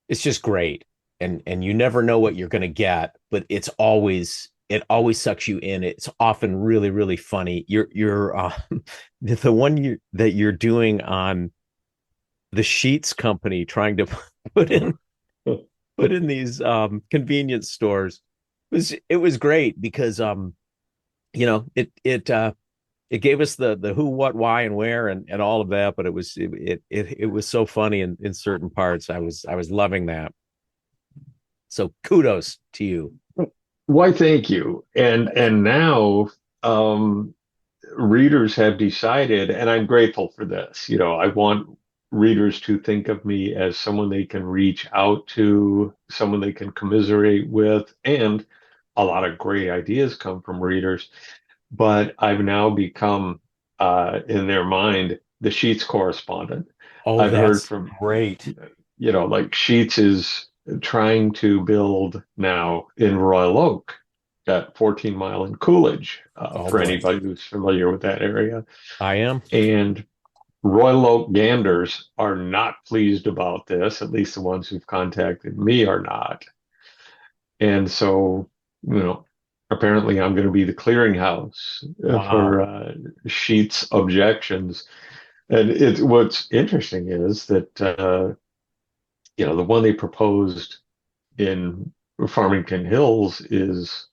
it's just great. And you never know what you're gonna get, but it always sucks you in. It's often really, really funny. You're the one that you're doing on the Sheets company trying to put in put in these convenience stores it was great because it gave us the who, what, why, and where, and all of that, but it was so funny in certain parts. I was loving that. So kudos to you. Why, thank you. And now um, readers have decided, and I'm grateful for this. I want readers to think of me as someone they can reach out to, someone they can commiserate with, and a lot of great ideas come from readers. But I've now become, in their mind, the Sheets correspondent. Oh, I've heard that's from, great. like Sheets is trying to build now in Royal Oak, at 14 Mile and Coolidge, Oh for boy, anybody who's familiar with that area. I am. And Royal Oak Ganders are not pleased about this, at least the ones who've contacted me are not. And so, apparently I'm going to be the clearinghouse for Wow. Sheets objections. And what's interesting is that, the one they proposed in Farmington Hills is,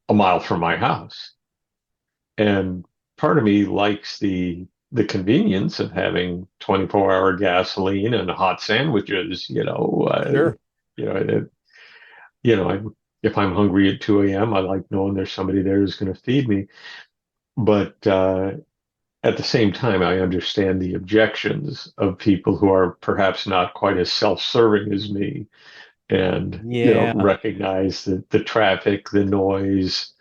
a mile from my house. And part of me likes the convenience of having 24-hour gasoline and hot sandwiches, Sure. you know, it, if I'm hungry at 2 a.m., I like knowing there's somebody there who's going to feed me. But at the same time, I understand the objections of people who are perhaps not quite as self-serving as me and, Yeah. recognize the traffic, the noise,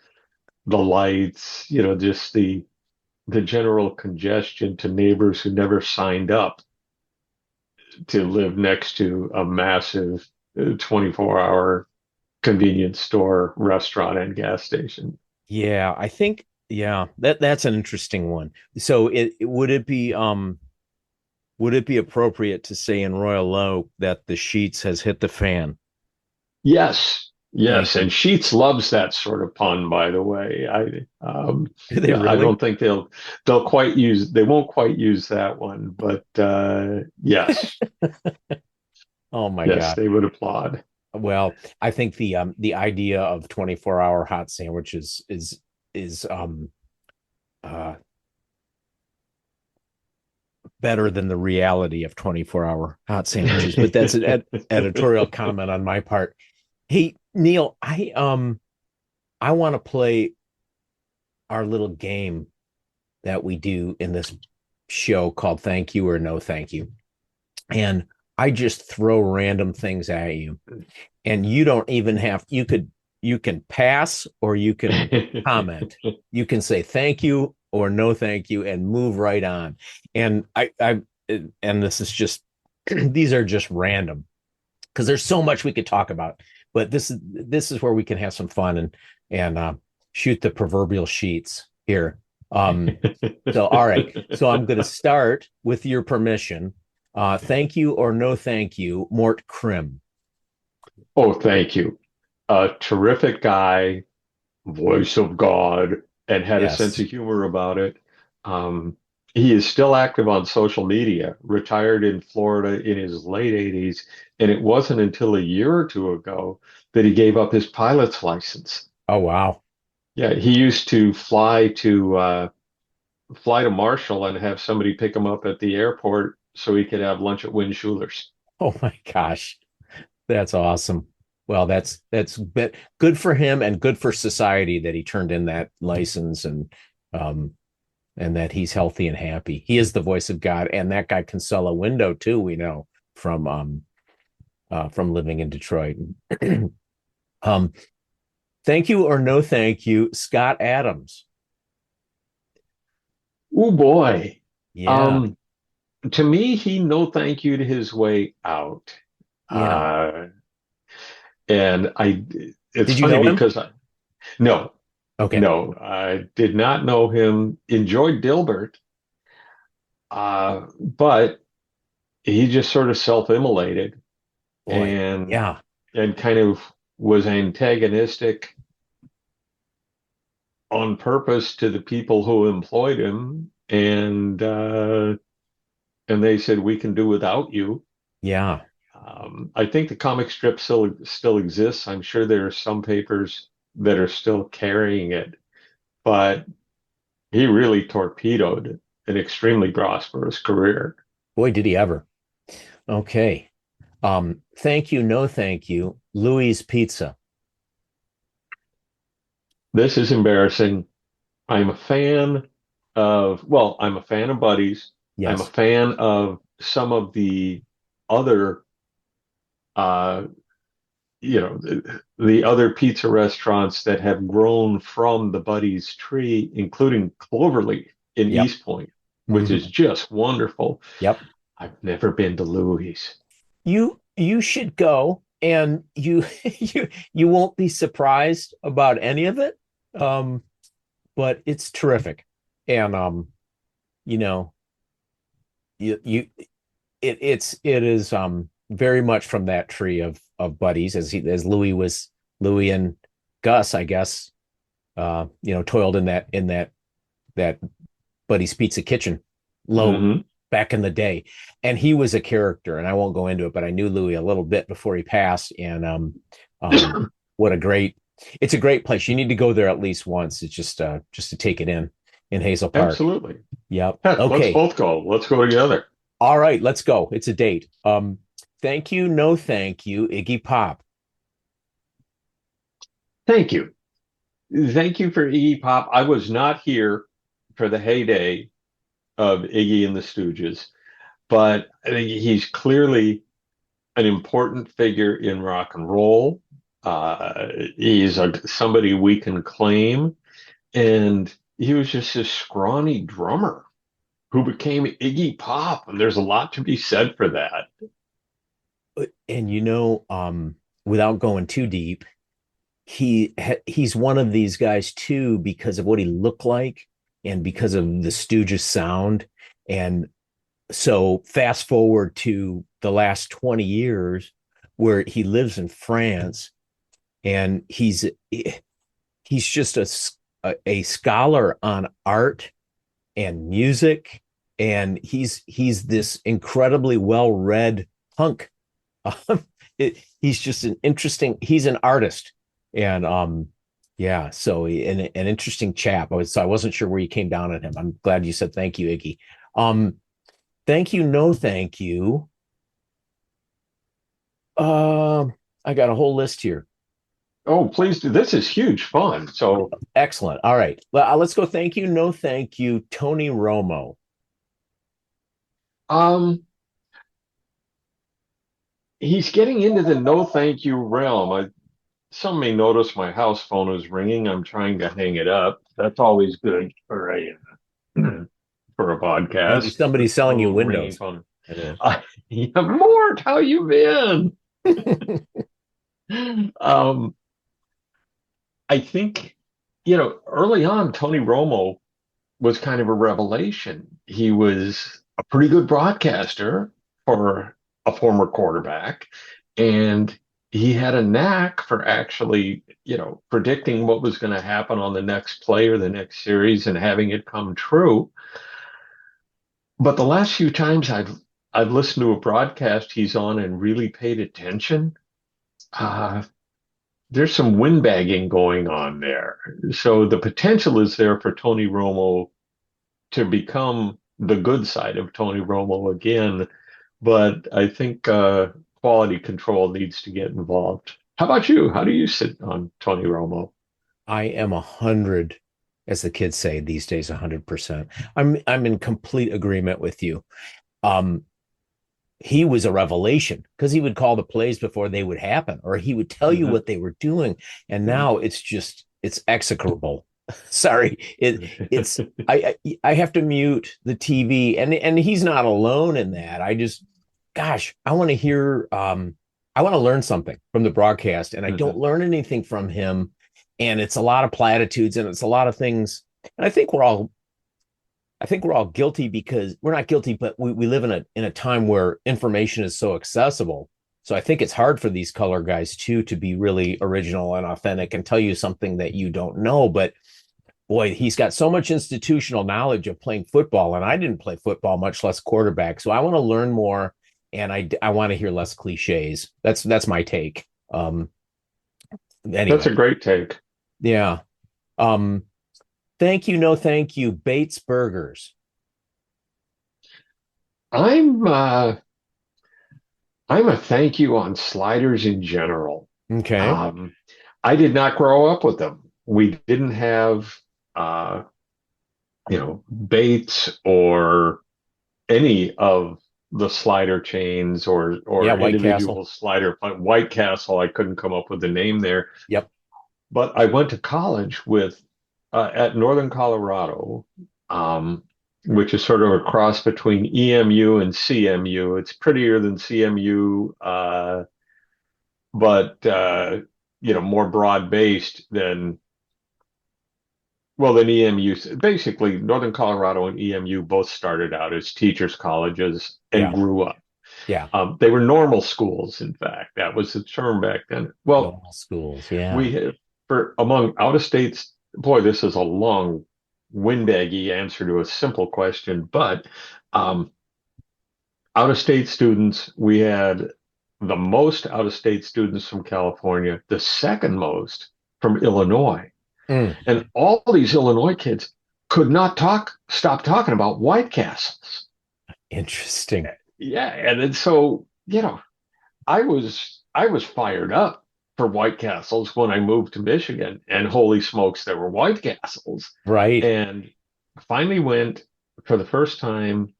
the lights, just the general congestion to neighbors who never signed up to live next to a massive 24-hour convenience store, restaurant, and gas station. Yeah, I think yeah, that's an interesting one. So would it be appropriate to say in Royal Oak that the sheets has hit the fan? Yes, Thank yes, you. and Sheets loves that sort of pun, by the way. Do they Yeah, I really? don't think they won't quite use that one, but yes, Oh my yes, God. they would applaud. Well, I think the idea of 24-hour hot sandwiches is uh better than the reality of 24-hour hot sandwiches, but that's an editorial comment on my part. Hey, Neal, I want to play our little game that we do in this show called Thank You or No Thank You. And I just throw random things at you. And you don't even have you can pass or you can comment. You can say thank you or no thank you and move right on. And I and this is just these are just random because there's so much we could talk about. But this is where we can have some fun and shoot the proverbial sheets here. Um, so all right. So I'm going to start with your permission. Thank you or no thank you, Mort Krim. Oh, thank you. A terrific guy, voice of God, and had a sense Yes. of humor about it. Um, he is still active on social media, retired in Florida in his late 80s, and it wasn't until a year or two ago that he gave up his pilot's license. Oh wow. Yeah, he used to fly to Marshall and have somebody pick him up at the airport so he could have lunch at Win Schuler's. Oh my gosh. That's awesome. Well, that's good for him and good for society that he turned in that license um and that he's healthy and happy. He is the voice of God, and that guy can sell a window too, we know from living in Detroit. um thank you or no thank you, Scott Adams. Oh boy. Yeah. Um, to me, he no thank you to his way out. Yeah. Uh, and it's Did you funny know him? because no, Okay. no, I did not know him. Enjoyed Dilbert, but he just sort of self-immolated Boy. and Yeah. kind of was antagonistic on purpose to the people who employed him, and they said we can do without you. Yeah. I think the comic strip still exists. I'm sure there are some papers that are still carrying it, but he really torpedoed an extremely prosperous career. Boy, did he ever. Okay. Thank you, no thank you, Louis Pizza. This is embarrassing. I'm a fan I'm a fan of Buddies. I'm a Yes. fan of some of the other, uh, the other pizza restaurants that have grown from the Buddies tree, including Cloverleaf in Yep. East Point, which is Hmm. just wonderful. Yep. I've never been to Louis. You should go and you won't be surprised about any of it. Um, but it's terrific. And you know, you it is very much from that tree of buddies as Louis and Gus, I guess, toiled in that Buddy's Pizza Kitchen low Hmm. back in the day. And he was a character, and I won't go into it, but I knew Louis a little bit before he passed. And what a great it's a great place. You need to go there at least once. It's just to take it in Hazel Park. Absolutely. Yep. Heck, let's Okay. both go. Let's go together. All right, let's go. It's a date. Thank you, no thank you, Iggy Pop. Thank you. Thank you for Iggy Pop. I was not here for the heyday of Iggy and the Stooges, but I think he's clearly an important figure in rock and roll. He's somebody we can claim. And, he was just this scrawny drummer who became Iggy Pop, and there's a lot to be said for that. And without going too deep, he's one of these guys too because of what he looked like and because of the Stooges sound. And so fast forward to the last 20 years where he lives in France, and he's just a scholar on art and music, and he's this incredibly well-read punk. He's just he's an artist, and yeah, so an interesting chap. I wasn't sure where you came down on him. I'm glad you said thank you, Iggy. um Thank you, no thank you. uh I got a whole list here. Oh, please do. This is huge fun. So, Excellent. All right, well, let's go. Thank you, no thank you, Tony Romo. um, he's getting into the no thank you realm. Some may notice my house phone is ringing. I'm trying to hang it up. That's always good for a for a Maybe podcast. somebody's selling you Little ringing windows. phone. Yeah. Yeah, Mort, how you been? Um, I think, early on, Tony Romo was kind of a revelation. He was a pretty good broadcaster for a former quarterback, and he had a knack for actually, predicting what was going to happen on the next play or the next series and having it come true. But the last few times I've listened to a broadcast he's on and really paid attention, uh, there's some windbagging going on there. So the potential is there for Tony Romo to become the good side of Tony Romo again, but I think quality control needs to get involved. How about you? How do you sit on Tony Romo? I am 100, as the kids say these days, 100%. I'm in complete agreement with you. Um, he was a revelation because he would call the plays before they would happen, or he would tell you Mhm. what they were doing. And now it's execrable. Sorry, it's I have to mute the TV, and he's not alone in that. Gosh, I want to hear. I want to learn something from the broadcast, and I don't Mhm. learn anything from him. And it's a lot of platitudes, and it's a lot of things. And I think we're all guilty because we're not guilty, but we live in a time where information is so accessible. So I think it's hard for these color guys too to be really original and authentic and tell you something that you don't know. But boy, he's got so much institutional knowledge of playing football, and I didn't play football, much less quarterback. So I want to learn more, and I want to hear less cliches. That's my take. That's Anyway, a great take. yeah. Um, Thank you, no thank you, Bates Burgers. I'm uh, I'm a thank you on sliders in general. Okay. Um, I did not grow up with them. We didn't have uh, Bates or any of the slider chains Yeah, or White Castle. individual slider. White Castle, I couldn't come up with the name there. Yep. But I went to college with at Northern Colorado, um, which is sort of a cross between EMU and CMU. It's prettier than CMU, but more broad based than EMU. Basically, Northern Colorado and EMU both started out as teachers' colleges and Yeah. grew up. Yeah. They were normal schools, in fact. That was the term back then. Well, Normal schools. Yeah. we have, for among out of states, boy, this is a long, windbaggy answer to a simple question, but um, out of state students, we had the most out of state students from California, the second most from Illinois. Mm, And all these Illinois kids could not stop talking about White Castles. interesting. Yeah, and then so, I was fired up for White Castles when I moved to Michigan, and holy smokes, there were White Castles. Right. And finally went for the first time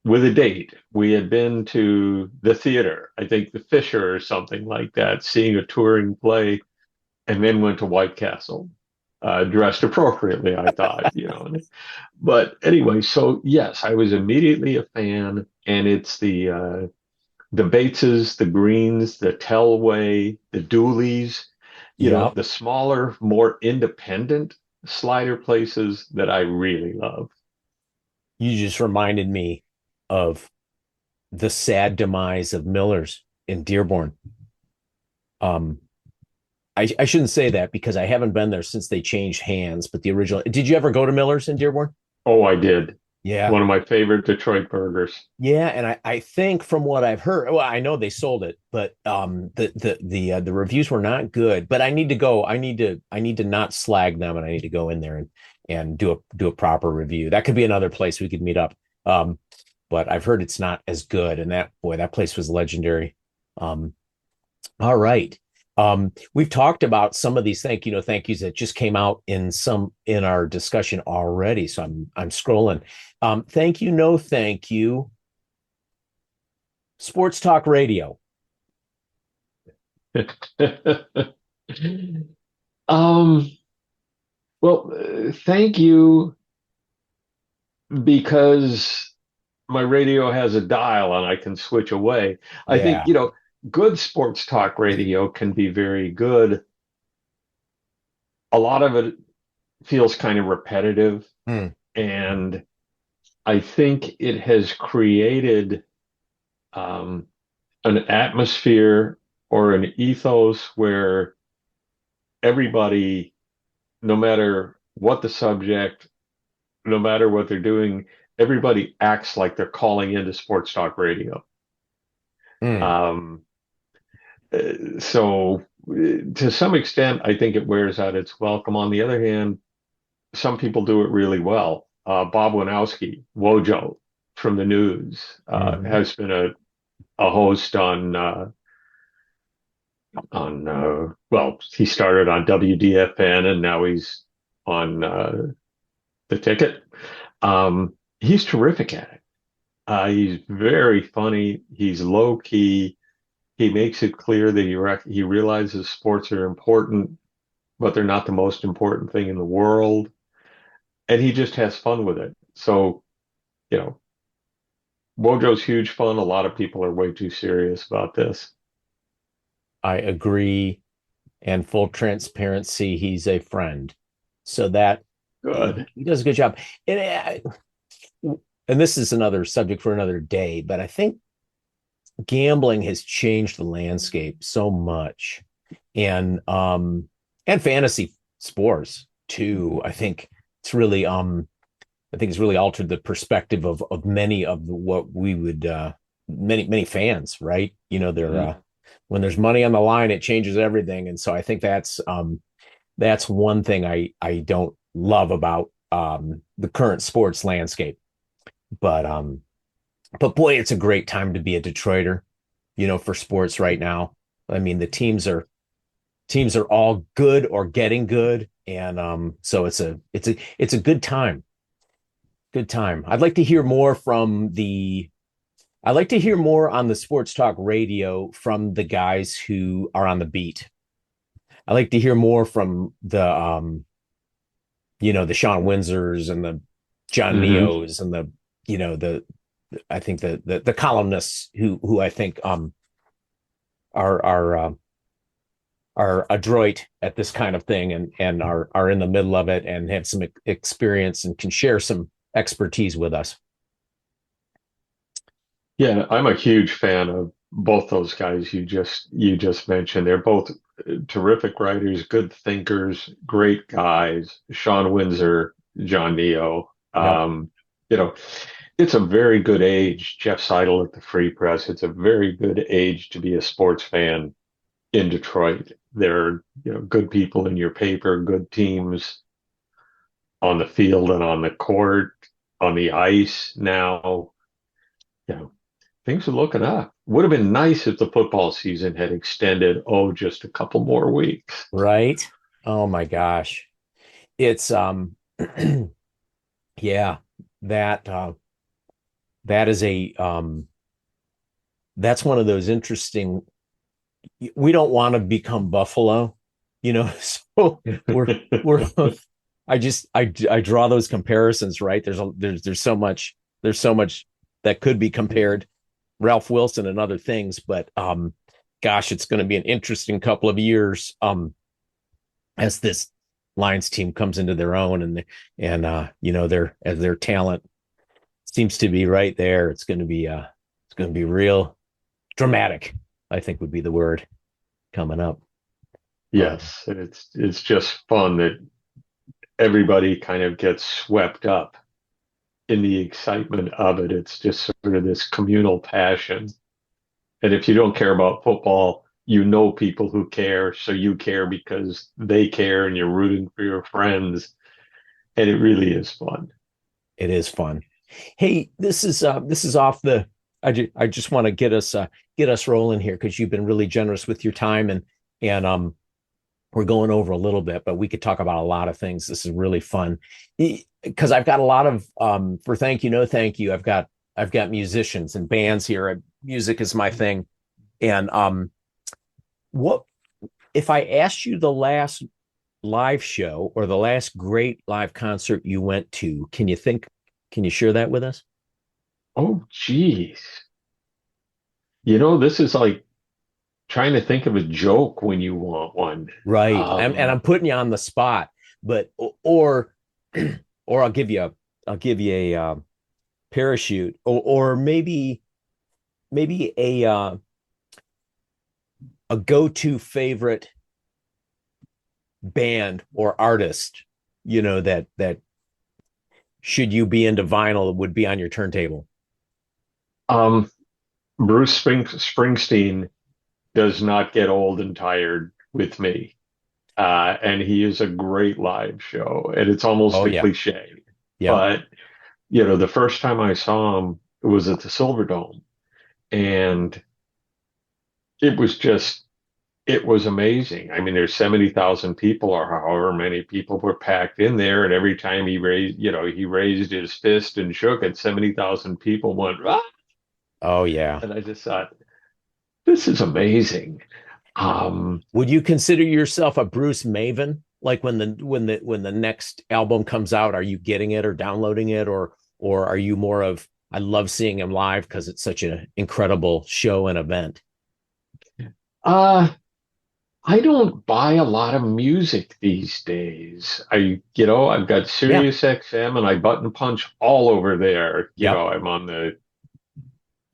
with a date. We had been to the theater, I think the Fisher or something like that, seeing a touring play, and then went to White Castle. dressed appropriately, I thought, But anyway, so yes, I was immediately a fan, and it's the Bateses, the Greens, the Telway, the Dooleys, Yep. the smaller, more independent slider places that I really love. You just reminded me of the sad demise of Miller's in Dearborn. Um, I shouldn't say that because I haven't been there since they changed hands, but the original. Did you ever go to Miller's in Dearborn? Oh, I did. Yeah. One of my favorite Detroit burgers. Yeah, and I think from what I've heard, well, I know they sold it, but the reviews were not good. But I need to go. I need to not slag them, and I need to go in there and do a proper review. That could be another place we could meet up. But I've heard it's not as good, and that place was legendary. Um, all right. We've talked about some of these thank yous that just came out in our discussion already. So I'm scrolling. Thank you, no thank you. Sports Talk Radio. Um, well, thank you because my radio has a dial and I can switch away. I think, Yeah. good sports talk radio can be very good. A lot of it feels kind of repetitive, Mm, and I think it has created um, an atmosphere or an ethos where everybody, no matter what the subject, no matter what they're doing, everybody acts like they're calling into sports talk radio. mm. Um, so, to some extent, I think it wears out its welcome. On the other hand, some people do it really well. Bob Winowski, Wojo from the news, Mhm. has been a host on well, he started on WDFN and now he's on the ticket. He's terrific at it. He's very funny. He's low key. He makes it clear that he realizes sports are important, but they're not the most important thing in the world. And he just has fun with it. So, you know, Wojo's huge fun. A lot of people are way too serious about this. I agree. And full transparency, he's a friend. So that Good. he does a good job. And and this is another subject for another day, but I think gambling has changed the landscape so much. And fantasy sports too. I think it's really altered the perspective of many of what we would many fans, right? They're Mhm. when there's money on the line, it changes everything. And so I think that's one thing I don't love about the current sports landscape. But boy, it's a great time to be a Detroiter, for sports right now. I mean, the teams are all good or getting good, and so it's a good time. Good time. I'd like to hear more on the sports talk radio from the guys who are on the beat. I like to hear more from the Sean Windsors and the John Mhm. Neos and the I think the columnists who I think are are adroit at this kind of thing and are in the middle of it and have some experience and can share some expertise with us. Yeah, I'm a huge fan of both those guys you just mentioned. They're both terrific writers, good thinkers, great guys. Sean Windsor, John Neo. Yep. You know, it's a very good age. Jeff Seidel at the Free Press. It's a very good age to be a sports fan in Detroit. There are, good people in your paper, good teams on the field and on the court, on the ice now. You know, things are looking up. Would have been nice if the football season had extended, just a couple more weeks. Right. Oh my gosh. It's yeah, that that is a that's one of those interesting. We don't want to become Buffalo, So we're I draw those comparisons, right? There's so much, that could be compared, Ralph Wilson and other things, but gosh, it's going to be an interesting couple of years as this Lions team comes into their own, their talent seems to be right there. It's going to be real dramatic, I think would be the word coming up. Yes, and it's just fun that everybody kind of gets swept up in the excitement of it. It's just sort of this communal passion. And if you don't care about football, you know people who care, so you care because they care and you're rooting for your friends. And it really is fun. It is fun. Hey, this is off the. I just want to get us rolling here because you've been really generous with your time, and we're going over a little bit, but we could talk about a lot of things. This is really fun because I've got a lot of for thank you, no thank you. I've got musicians and bands here. Music is my thing, and what if I asked you the last live show or the last great live concert you went to? Can you think? Can you share that with us? Oh, geez. This is like trying to think of a joke when you want one. Right. And I'm putting you on the spot, but or I'll give you a parachute, or maybe a go-to favorite band or artist, that should you be into vinyl would be on your turntable. Um, Springsteen does not get old and tired with me. And he is a great live show. And it's almost Oh a yeah. cliche. Yeah. But, the first time I saw him, it was at the Silverdome. And it was just, it was amazing. I mean, there's 70,000 people or however many people were packed in there. And every time he raised his fist and shook it, 70,000 people went, ah! Oh yeah. And I just thought, this is amazing. Um, Would you consider yourself a Bruce Maven? Like when the next album comes out, are you getting it or downloading it, or are you more of I love seeing him live because it's such an incredible show and event? uh, I don't buy a lot of music these days. I've got Yeah. Sirius XM and I button punch all over there. Yep. I'm on the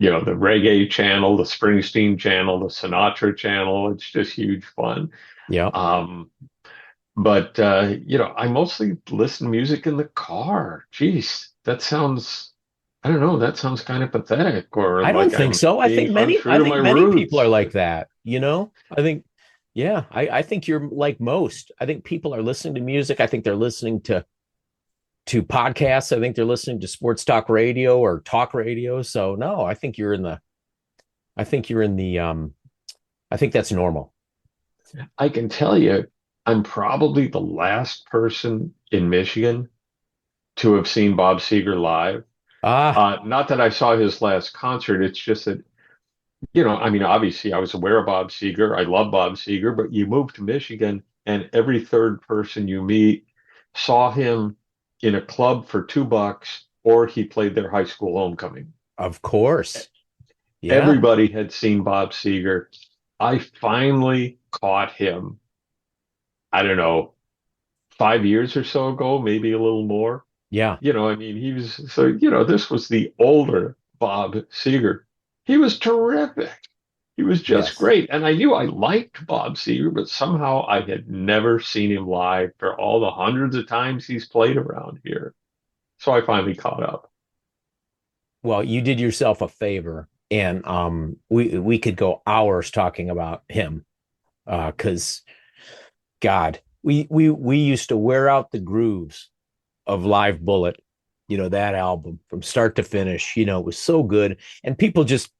reggae channel, the Springsteen channel, the Sinatra channel. It's just huge fun. Yep. Um, but I mostly listen to music in the car. Jeez, I don't know, that sounds kind of pathetic or I don't like think I'm so. I being think many untrue I to my think many people are roots. like that, I think, yeah, I think you're like most. I think people are listening to music. I think they're listening to podcasts. I think they're listening to sports talk radio or talk radio. So no, I think I think that's normal. I can tell you, I'm probably the last person in Michigan to have seen Bob Seger live. Ah, Not that I saw his last concert. It's just that, I mean, obviously I was aware of Bob Seger. I love Bob Seger, but you move to Michigan and every third person you meet saw him in a club for $2 or he played their high school homecoming. of course. Yeah. Everybody had seen Bob Seger. I finally caught him, I don't know, 5 years or so ago, maybe a little more. Yeah. I mean, he was so, this was the older Bob Seger. He was terrific. He was just Yes. great. And I knew I liked Bob Seger, but somehow I had never seen him live for all the hundreds of times he's played around here. So I finally caught up. Well, you did yourself a favor, and we could go hours talking about him, because God, we used to wear out the grooves of Live Bullet, that album from start to finish. It was so good, and people just,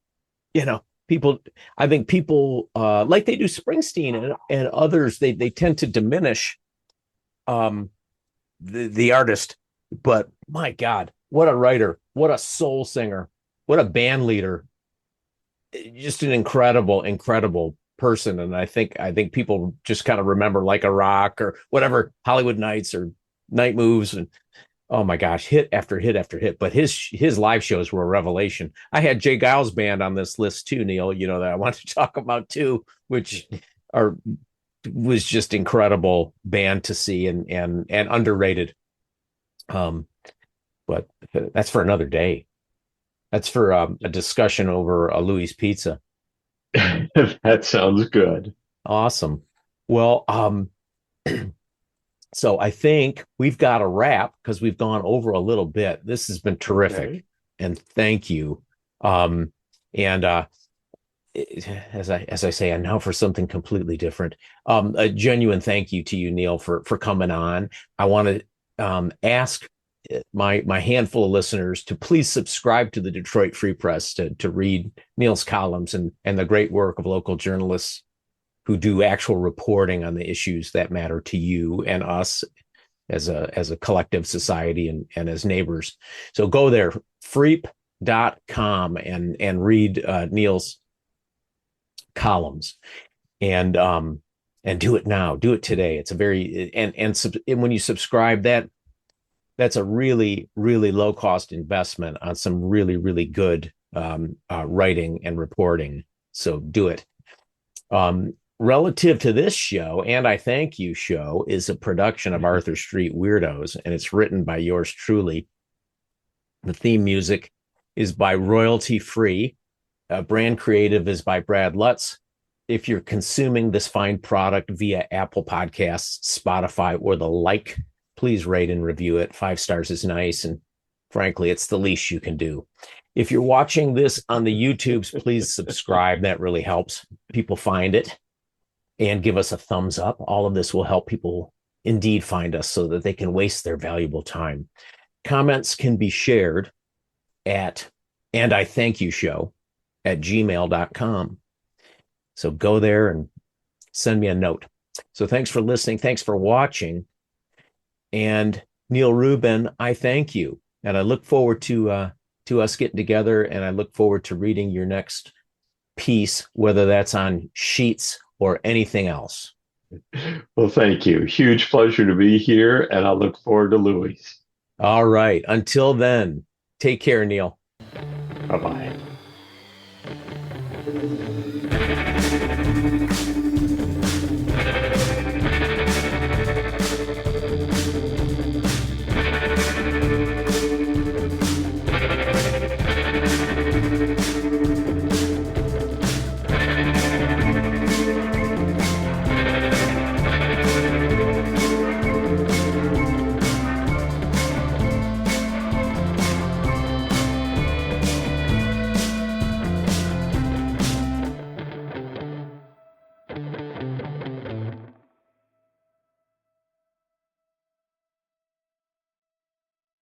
people. I think people, like they do Springsteen and others, they tend to diminish um the artist, but my God, what a writer, what a soul singer, what a band leader, just an incredible, incredible. person, and I think people just kind of remember Like a Rock or whatever, Hollywood Nights or Night Moves, and oh my gosh, hit after hit after hit. But his live shows were a revelation. I had Jay Giles Band on this list too, Neal, that I wanted to talk about too, which are was just incredible band to see and underrated. But that's for another day. That's for a discussion over a Louis Pizza. That sounds good. Awesome. Well, so I think we've got a wrap because we've gone over a little bit. This has been terrific, Okay. and thank you. And as I say, and now for something completely different. A genuine thank you to you, Neal, for coming on. I want to ask my handful of listeners to please subscribe to the Detroit Free Press to read Neal's columns and the great work of local journalists who do actual reporting on the issues that matter to you and us as a collective society and as neighbors. So go there, freep.com, and read Neal's columns and do it now. Do it today. It's a very and when you subscribe, that's a really, really low cost investment on some really, really good writing and reporting. So do it. Relative to this show, and I Thank You show, is a production of Arthur Street Weirdos, and it's written by yours truly. The theme music is by Royalty Free. Brand creative is by Brad Lutz. If you're consuming this fine product via Apple Podcasts, Spotify, or the like, please rate and review it. 5 stars is nice, and frankly, it's the least you can do. If you're watching this on the YouTubes, please subscribe. That really helps people find it. And give us a thumbs up. All of this will help people indeed find us so that they can waste their valuable time. Comments can be shared at andithankyou@gmail.com. So go there and send me a note. So thanks for listening. Thanks for watching. And Neal Rubin, I thank you. And I look forward to us getting together, and I look forward to reading your next piece, whether that's on Sheets or anything else. Well, thank you. Huge pleasure to be here, and I look forward to Louis. All right. Until then, take care, Neal. Bye-bye.